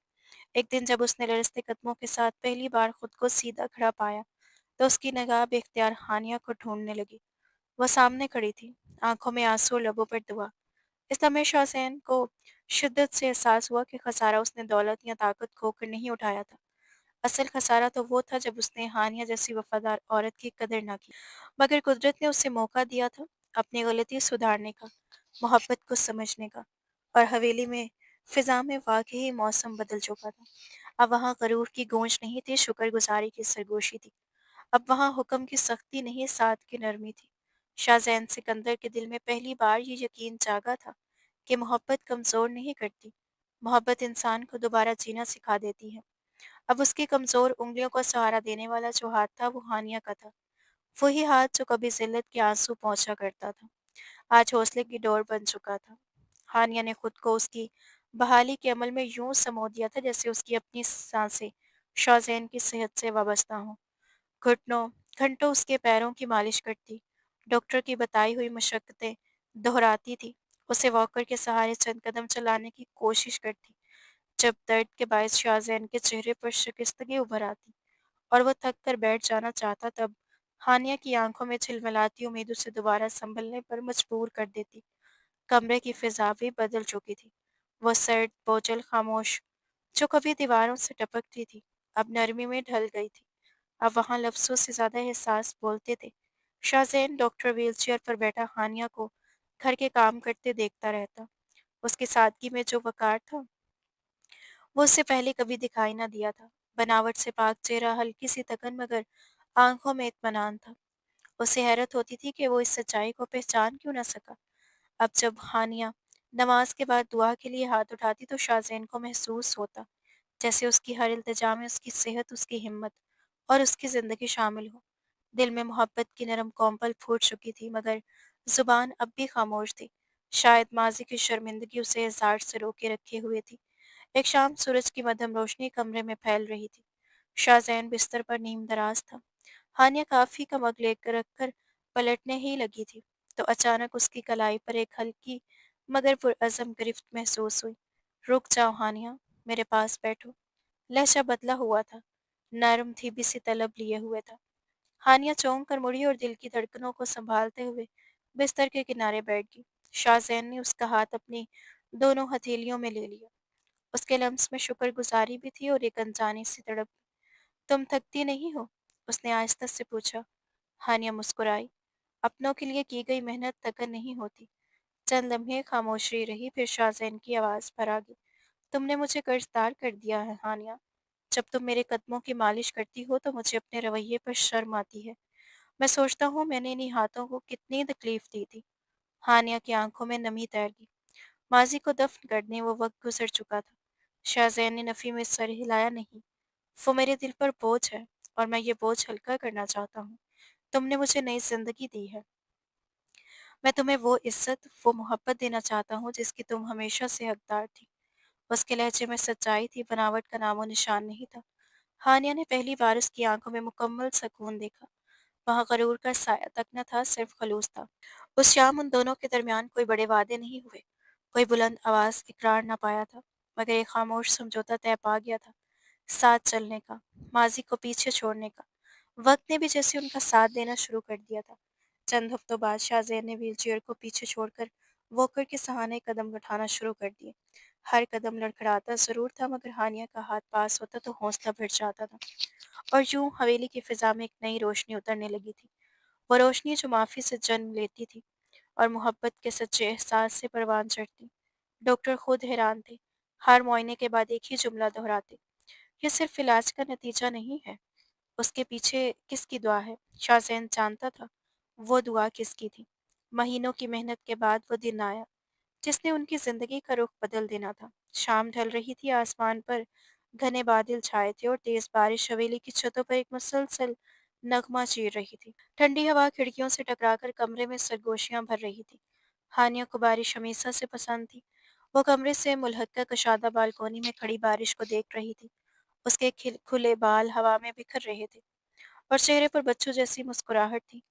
एक दिन जब उसने लरजते कदमों के साथ पहली बार खुद को सीधा खड़ा पाया, तो उसकी निगाह बेख्तियार हानिया को ढूंढने लगी। वह सामने खड़ी थी, आंखों में आंसू और लबों पर दुआ। इस समय शाहज़ैन को शिद्दत से एहसास हुआ कि खसारा उसने दौलत या ताकत खोकर नहीं उठाया था। असल खसारा तो वो था जब उसने हानिया जैसी वफादार औरत की कदर ना की। मगर कुदरत ने उसे मौका दिया था अपनी गलती सुधारने का, मोहब्बत को समझने का। और हवेली में फिजा में वाकई मौसम बदल चुका था। अब वहाँ गरूर की गूंज नहीं थी, शुक्रगुजारी की सरगोशी थी। अब वहाँ हुक्म की सख्ती नहीं, साथ की नरमी थी। शाहज़ैन सिकंदर के दिल में पहली बार ये यकीन जागा था कि मोहब्बत कमज़ोर नहीं करती, मोहब्बत इंसान को दोबारा जीना सिखा देती है। अब उसकी कमज़ोर उंगलियों को सहारा देने वाला जो हाथ था वो हानिया का था। वही हाथ जो कभी जिल्लत के आंसू पहुंचा करता था, आज हौसले की डोर बन चुका था। हानिया ने खुद को उसकी बहाली के अमल में यूं समो दिया था जैसे उसकी अपनी सांसें शाहज़ैन की सेहत से वाबस्ता हों। घुटनों घंटों उसके पैरों की मालिश करती, डॉक्टर की बताई हुई मशक्क़तें दोहराती थी, उसे वॉकर के सहारे चंद कदम चलाने की कोशिश करती। जब दर्द के बायस शाहज़ैन के चेहरे पर शिकस्तगी उभर आती और वह थक कर बैठ जाना चाहता, तब हानिया की आंखों में झिलमिलाती उम्मीद उसे दोबारा संभलने पर मजबूर कर देती। कमरे की फिजा भी बदल चुकी थी। वह सर्द, बोझल, खामोश, जो कभी दीवारों से टपकती थी, अब नरमी में ढल गई थी। अब वहाँ लफ्ज़ों से ज़्यादा एहसास बोलते थे। शाहज़ैन डॉक्टर व्हीलचेयर पर बैठा हानिया को घर के काम करते देखता रहता। उसकी सादगी में जो वक़ार था, वो उससे पहले कभी दिखाई ना दिया था। बनावट से पाक चेहरा, हल्की सी थकन, मगर आँखों में इत्मीनान था। उसे हैरत होती थी कि वो इस सच्चाई को पहचान क्यों ना सका। अब जब हानिया नमाज के बाद दुआ के लिए हाथ उठाती तो शाहज़ैन को महसूस होता जैसे उसकी हर इल्तिजा में उसकी सेहत, उसकी हिम्मत और उसकी ज़िंदगी शामिल हो। दिल में मोहब्बत की नरम कौंपल फूट चुकी थी, मगर ज़ुबान अब भी खामोश थी। शायद माज़ी की शर्मिंदगी उसे इज़हार से रोके रखे हुए थी। एक शाम सूरज की मध्यम रोशनी कमरे में फैल रही थी। शाहज़ैन बिस्तर पर नीम दराज था। हानिया काफ़ी का मग लेकर रखकर पलटने ही लगी थी, तो अचानक उसकी कलाई पर एक हल्की मगर पुरअज़म गिरफ्त महसूस हुई। रुक जाओ हानिया, मेरे पास बैठो। लहजा बदला हुआ था, नरम थी, भी तलब लिए हुए था। हानिया चौंक कर मुड़ी और दिल की धड़कनों को संभालते हुए बिस्तर के किनारे बैठ गई। शाहजैन ने उसका हाथ अपनी दोनों हथेलियों में ले लिया। उसके लम्स में शुक्रगुजारी भी थी और एक अनजानी सी तड़प। तुम थकती नहीं हो? उसने आहिस्ता से पूछा। हानिया मुस्कुराई। अपनों के लिए की गई मेहनत थकन नहीं होती। चंद लम्हे खामोशी रही, फिर शाहजैन की आवाज पर आ गई। तुमने मुझे कर्जदार कर दिया है हानिया। जब तुम मेरे कदमों की मालिश करती हो तो मुझे अपने रवैये पर शर्म आती है। मैं सोचता हूँ मैंने इन्हीं हाथों को कितनी तकलीफ दी थी। हानिया की आंखों में नमी तैर गई। माजी को दफन करने वो वक्त गुजर चुका था। शाहजैन ने नफी में सर हिलाया। नहीं, वो मेरे दिल पर बोझ है और मैं ये बोझ हल्का करना चाहता हूँ। तुमने मुझे नई जिंदगी दी है। मैं तुम्हें वो इज्जत, वो मोहब्बत देना चाहता हूँ जिसकी तुम हमेशा से हकदार थी। उसके लहजे में सच्चाई थी, बनावट का नामो निशान नहीं था। हानिया ने पहली बार उसकी आंखों में मुकम्मल सुकून देखा। वहाँ गरूर का साया तक न था, सिर्फ खलूस था। उस शाम उन दोनों के दरमियान कोई बड़े वादे नहीं हुए, कोई बुलंद आवाज इकरार न पाया था, मगर एक खामोश समझौता तय पा गया था। साथ चलने का, माजी को पीछे छोड़ने का। वक्त ने भी जैसे उनका साथ देना शुरू कर दिया था। चंद हफ्तों बाद शाहजैन ने व्हीलचेयर को पीछे छोड़कर वॉकर के सहारे कदम उठाना शुरू कर दिए। हर कदम लड़खड़ाता जरूर था, मगर हानिया का हाथ पास होता तो हौसला बढ़ जाता था। और यूं हवेली की फिजा में एक नई रोशनी उतरने लगी थी। वो रोशनी जो माफी से जन्म लेती थी और मोहब्बत के सच्चे एहसास से परवान चढ़ती। डॉक्टर खुद हैरान थे। हर मुआयने के बाद एक ही जुमला दोहराते। ये सिर्फ इलाज का नतीजा नहीं है, उसके पीछे किसकी दुआ है। शाहजैन जानता था वो दुआ किसकी थी। महीनों की मेहनत के बाद वो दिन आया जिसने उनकी जिंदगी का रुख बदल देना था। शाम ढल रही थी, आसमान पर घने बादल छाए थे और तेज बारिश हवेली की छतों पर एक मुसलसल नगमा चीर रही थी। ठंडी हवा खिड़कियों से टकराकर कमरे में सरगोशियां भर रही थी। हानिया को बारिश हमेशा से पसंद थी। वो कमरे से मुलहक्का कशादा बालकोनी में खड़ी बारिश को देख रही थी। उसके खुले बाल हवा में बिखर रहे थे और चेहरे पर बच्चों जैसी मुस्कुराहट थी।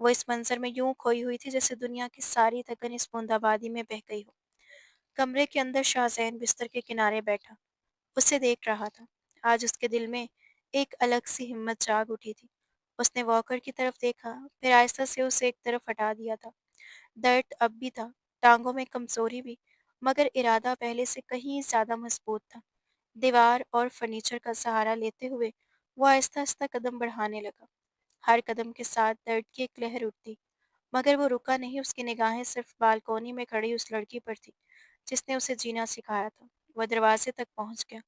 वो इस मंजर में यूं खोई हुई थी जैसे दुनिया की सारी थकन इस बूंदाबांदी में बह गई हो। कमरे के अंदर शाहजैन बिस्तर के किनारे बैठा उसे देख रहा था। आज उसके दिल में एक अलग सी हिम्मत जाग उठी थी। उसने वॉकर की तरफ देखा, फिर आहिस्ता से उसे एक तरफ हटा दिया था। दर्द अब भी था, टांगों में कमजोरी भी, मगर इरादा पहले से कहीं ज्यादा मजबूत था। दीवार और फर्नीचर का सहारा लेते हुए वो आहिस्ता आहिस्ता कदम बढ़ाने लगा। हर कदम के साथ दर्द की एक लहर उठती, मगर वो रुका नहीं। उसकी निगाहें सिर्फ बालकोनी में खड़ी उस लड़की पर थी जिसने उसे जीना सिखाया था। वह दरवाजे तक पहुंच गया।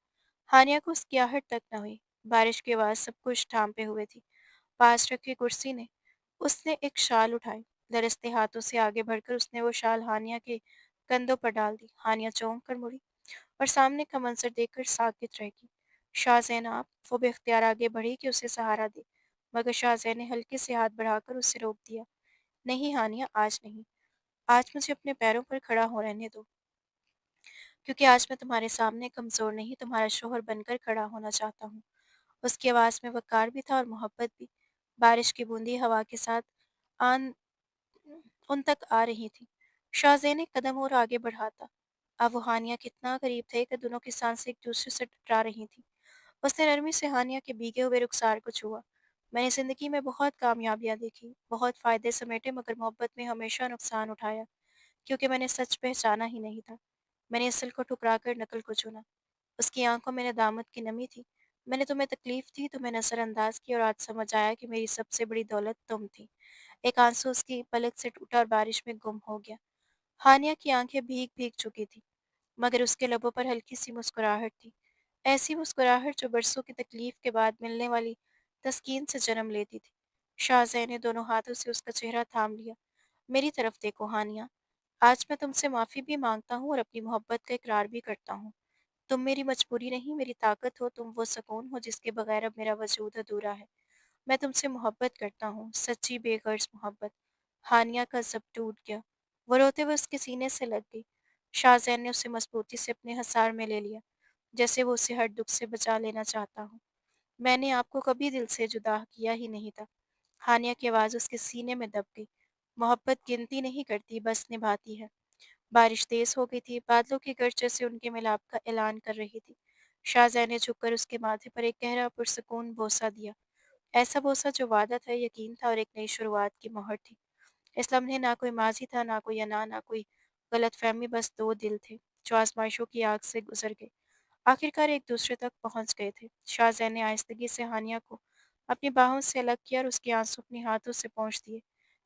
हानिया को उसकी आहट तक न हुई। बारिश की आवाज सब कुछ ढांपे हुए थी। पास रखी कुर्सी ने उसने एक शाल उठाई। लरसते हाथों से आगे बढ़कर उसने वो शाल हानिया के कंधों पर डाल दी। हानिया चौंक कर मुड़ी और सामने का मंजर देखकर साकित रह गई। शाहजैन आप, वो बेख्तियार आगे बढ़ी कि उसे सहारा दे, मगर शाहजैन ने हल्के से हाथ बढ़ाकर उसे रोक दिया। नहीं हानिया, आज नहीं। आज मुझे अपने पैरों पर खड़ा हो रहने दो, क्योंकि आज मैं तुम्हारे सामने कमजोर नहीं, तुम्हारा शोहर बनकर खड़ा होना चाहता हूँ। उसकी आवाज में वकार भी था और मोहब्बत भी। बारिश की बूंदी हवा के साथ आन उन तक आ रही थी। शाहज़ैन एक कदम और आगे बढ़ा था। अब वो हानिया कितना करीब थे कि दोनों की सांसें एक दूसरे से टकरा रही थीं। उसने नरमी से हानिया के भीगे हुए रुखसार को छुआ। मैंने जिंदगी में बहुत कामयाबियां देखी, बहुत फायदे समेटे, मगर मोहब्बत में हमेशा नुकसान उठाया, क्योंकि मैंने सच पहचाना ही नहीं था। मैंने असल को ठुकरा कर नकल को चुना। उसकी आंखों में नदामत की नमी थी। मैंने तुम्हें तकलीफ दी, तुम्हें नजरअंदाज किया और आज समझ आया कि मेरी सबसे बड़ी दौलत तुम थी। एक आंसू उसकी पलक से टूटा और बारिश में गुम हो गया। हानिया की आंखें भीग भीग चुकी थी, मगर उसके लबों पर हल्की सी मुस्कुराहट थी। ऐसी मुस्कुराहट जो बरसों की तकलीफ के बाद मिलने वाली तस्कीन से जन्म लेती थी। शाहजैन ने दोनों हाथों से उसका चेहरा थाम लिया। मेरी तरफ देखो हानिया, आज मैं तुमसे माफी भी मांगता हूँ और अपनी मोहब्बत का इकरार भी करता हूँ। तुम मेरी मजबूरी नहीं, मेरी ताकत हो। तुम वो सुकून हो जिसके बगैर अब मेरा वजूद अधूरा है। मैं तुमसे मोहब्बत करता हूँ, सच्ची बेगर्ज मोहब्बत। हानिया का जब टूट गया। वो रोते हुए उसके सीने से लग गई। शाहजैन ने उसे मजबूती से अपने हसार में ले लिया, जैसे वो उसे हर दुख से बचा लेना चाहता हो। मैंने आपको कभी दिल से जुदा किया ही नहीं था। हानिया की आवाज उसके सीने में दब गई। मोहब्बत गिनती नहीं करती, बस निभाती है। बारिश तेज हो गई थी, बादलों की गर्ज जैसे उनके मिलाप का ऐलान कर रही थी। शाहज़ैन ने झुककर उसके माथे पर एक गहरा पुरसकून बोसा दिया, ऐसा बोसा जो वादा था, यकीन था और एक नई शुरुआत की मोहर थी। इस लम्हे ना कोई माज़ी था, ना कोई अना, ना कोई गलतफ़हमी, बस 2 दिल थे, जो आज़माइशों की आग से गुज़र गए। आखिरकार एक दूसरे तक पहुँच गए थे। शाहज़ैन ने आहिस्तगी से हानिया को अपनी बाहों से अलग किया और उसके आँसू अपने हाथों से पोंछ दिए।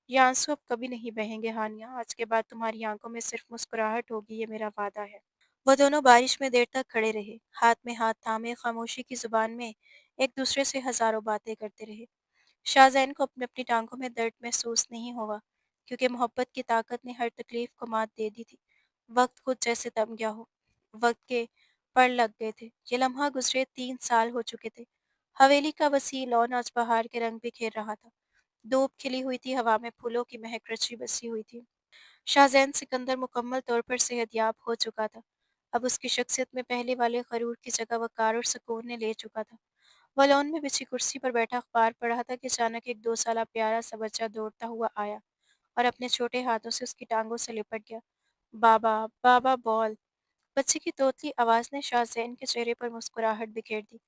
ये आँसू अब कभी नहीं बहेंगे हानिया, आज के बाद तुम्हारी आँखों में सिर्फ़ मुस्कुराहट होगी, ये मेरा वादा है। वो दोनों बारिश में देर तक खड़े रहे, हाथ में हाथ थामे, खामोशी की ज़ुबान में एक दूसरे से हज़ारों बातें करते रहे। शाहज़ैन को अपनी-अपनी टाँगों में दर्द महसूस नहीं हुआ, क्योंकि मोहब्बत की ताकत ने हर तकलीफ़ को मात दे दी थी। वक़्त खुद जैसे थम गया हो, वक़्त के पड़ लग गए थे। ये लम्हा गुज़रे 3 साल हो चुके थे। हवेली का वसीह लॉन आज बहार के रंग बिखेर रहा था। धूप खिली हुई थी, हवा में फूलों की महक रची बसी हुई थी। शाहज़ैन सिकंदर मुकम्मल तौर पर सेहतयाब हो चुका था। अब उसकी शख्सियत में पहले वाले ग़रूर की जगह वक़ार और सुकून ने ले चुका था। वो लॉन में बिछी कुर्सी पर बैठा अखबार पढ़ रहा था कि अचानक एक 2 साला प्यारा सा बच्चा दौड़ता हुआ आया और अपने छोटे हाथों से उसकी टांगों से लिपट गया। बाबा, बाबा बॉल। बच्चे की तोतली आवाज़ ने शाहज़ैन के चेहरे पर मुस्कुराहट बिखेर दी।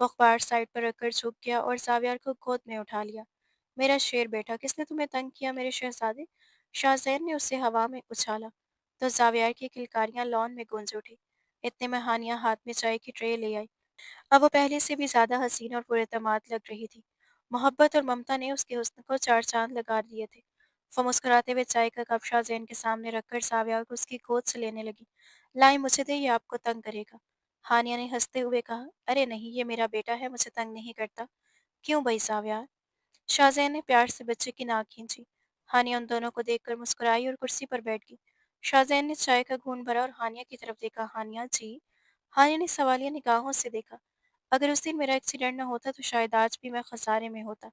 वो अखबार साइड पर रखकर झुक गया और ज़ावियार को गोद में उठा लिया। मेरा शेर बेटा, किसने तुम्हें तंग किया मेरे शहज़ादे? शाहज़ैन ने उसे हवा में उछाला तो ज़ावियार की किलकारियाँ लॉन में गूंज उठी। इतने में हानिया हाथ में चाय की ट्रे ले आई। अब वो पहले से भी ज़्यादा हसीन और पुरएतमाद लग रही थी। मोहब्बत और ममता ने उसके हुस्न को चार चाँद लगा दिए थे। वो मुस्कुराते हुए चाय का कप शाहज़ैन के सामने रखकर साविया को उसकी गोद से लेने लगी। लाएं मुझे दे, ये आपको तंग करेगा। हानिया ने हंसते हुए कहा, अरे नहीं, ये मेरा बेटा है, मुझे तंग नहीं करता। क्यों भई साविया? शाहज़ैन ने प्यार से बच्चे की नाक खींची। हानिया उन दोनों को देखकर मुस्कुराई और कुर्सी पर बैठ गई। शाहज़ैन ने चाय का घूंट भरा और हानिया की तरफ देखा। हानिया जी? हानिया ने सवालिया निगाहों से देखा। अगर उस दिन मेरा एक्सीडेंट न होता तो शायद आज भी मैं खसारे में होता।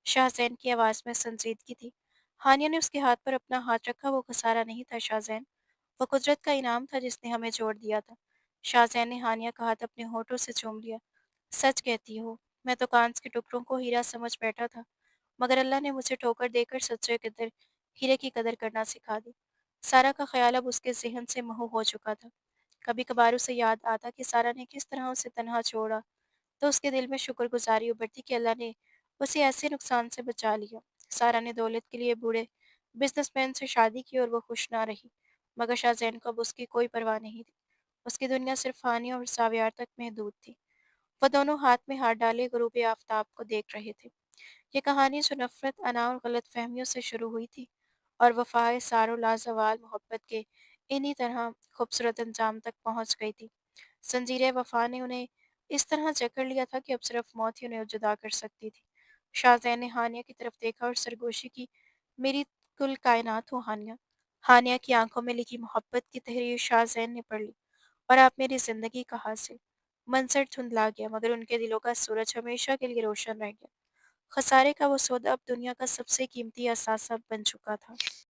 शाहज़ैन की आवाज़ में संजीदगी थी। हानिया ने उसके हाथ पर अपना हाथ रखा। वो खसारा नहीं था शाहज़ैन, वो कुदरत का इनाम था जिसने हमें जोड़ दिया था। शाहज़ैन ने हानिया का हाथ अपने होठों से चूम लिया। सच कहती हो, मैं तो कांच के टुकड़ों को हीरा समझ बैठा था, मगर अल्लाह ने मुझे ठोकर देकर सच्चे कदर हीरे की कदर करना सिखा दी। सारा का ख्याल अब उसके ज़हन से महू हो चुका था। कभी कभार उसे याद आता कि सारा ने किस तरह उसे तन्हा छोड़ा, तो उसके दिल में शुक्रगुज़ारी उभरती कि अल्लाह ने उसे ऐसे नुकसान से बचा लिया। सारा ने दौलत के लिए बूढ़े बिज़नेसमैन से शादी की और वो खुश ना रही, मगर शाहज़ैन को अब उसकी कोई परवाह नहीं थी। उसकी दुनिया सिर्फ हानि और सावियार तक महदूद थी। वो दोनों हाथ में हाथ डाले ग़ुरूब आफ़ताब को देख रहे थे। ये कहानी जो नफ़रत, अना और गलतफ़हमियों से शुरू हुई थी और वफ़ाए सारो लाज़वाल मोहब्बत के इन्हीं तरह खूबसूरत अंजाम तक पहुँच गई थी। ज़ंजीरे वफ़ा ने उन्हें इस तरह जकड़ लिया था कि अब सिर्फ़ मौत ही उन्हें जुदा कर सकती थी। शाहज़ैन ने हानिया की तरफ देखा और सरगोशी की, मेरी कुल कायनात हो हानिया। हानिया की आंखों में लिखी मोहब्बत की तहरीर शाहज़ैन ने पढ़ ली। और आप मेरी ज़िंदगी का हासिल। मंज़र धुंधला गया, मगर उनके दिलों का सूरज हमेशा के लिए रोशन रह गया। खसारे का वो सौदा अब दुनिया का सबसे कीमती असासा बन चुका था।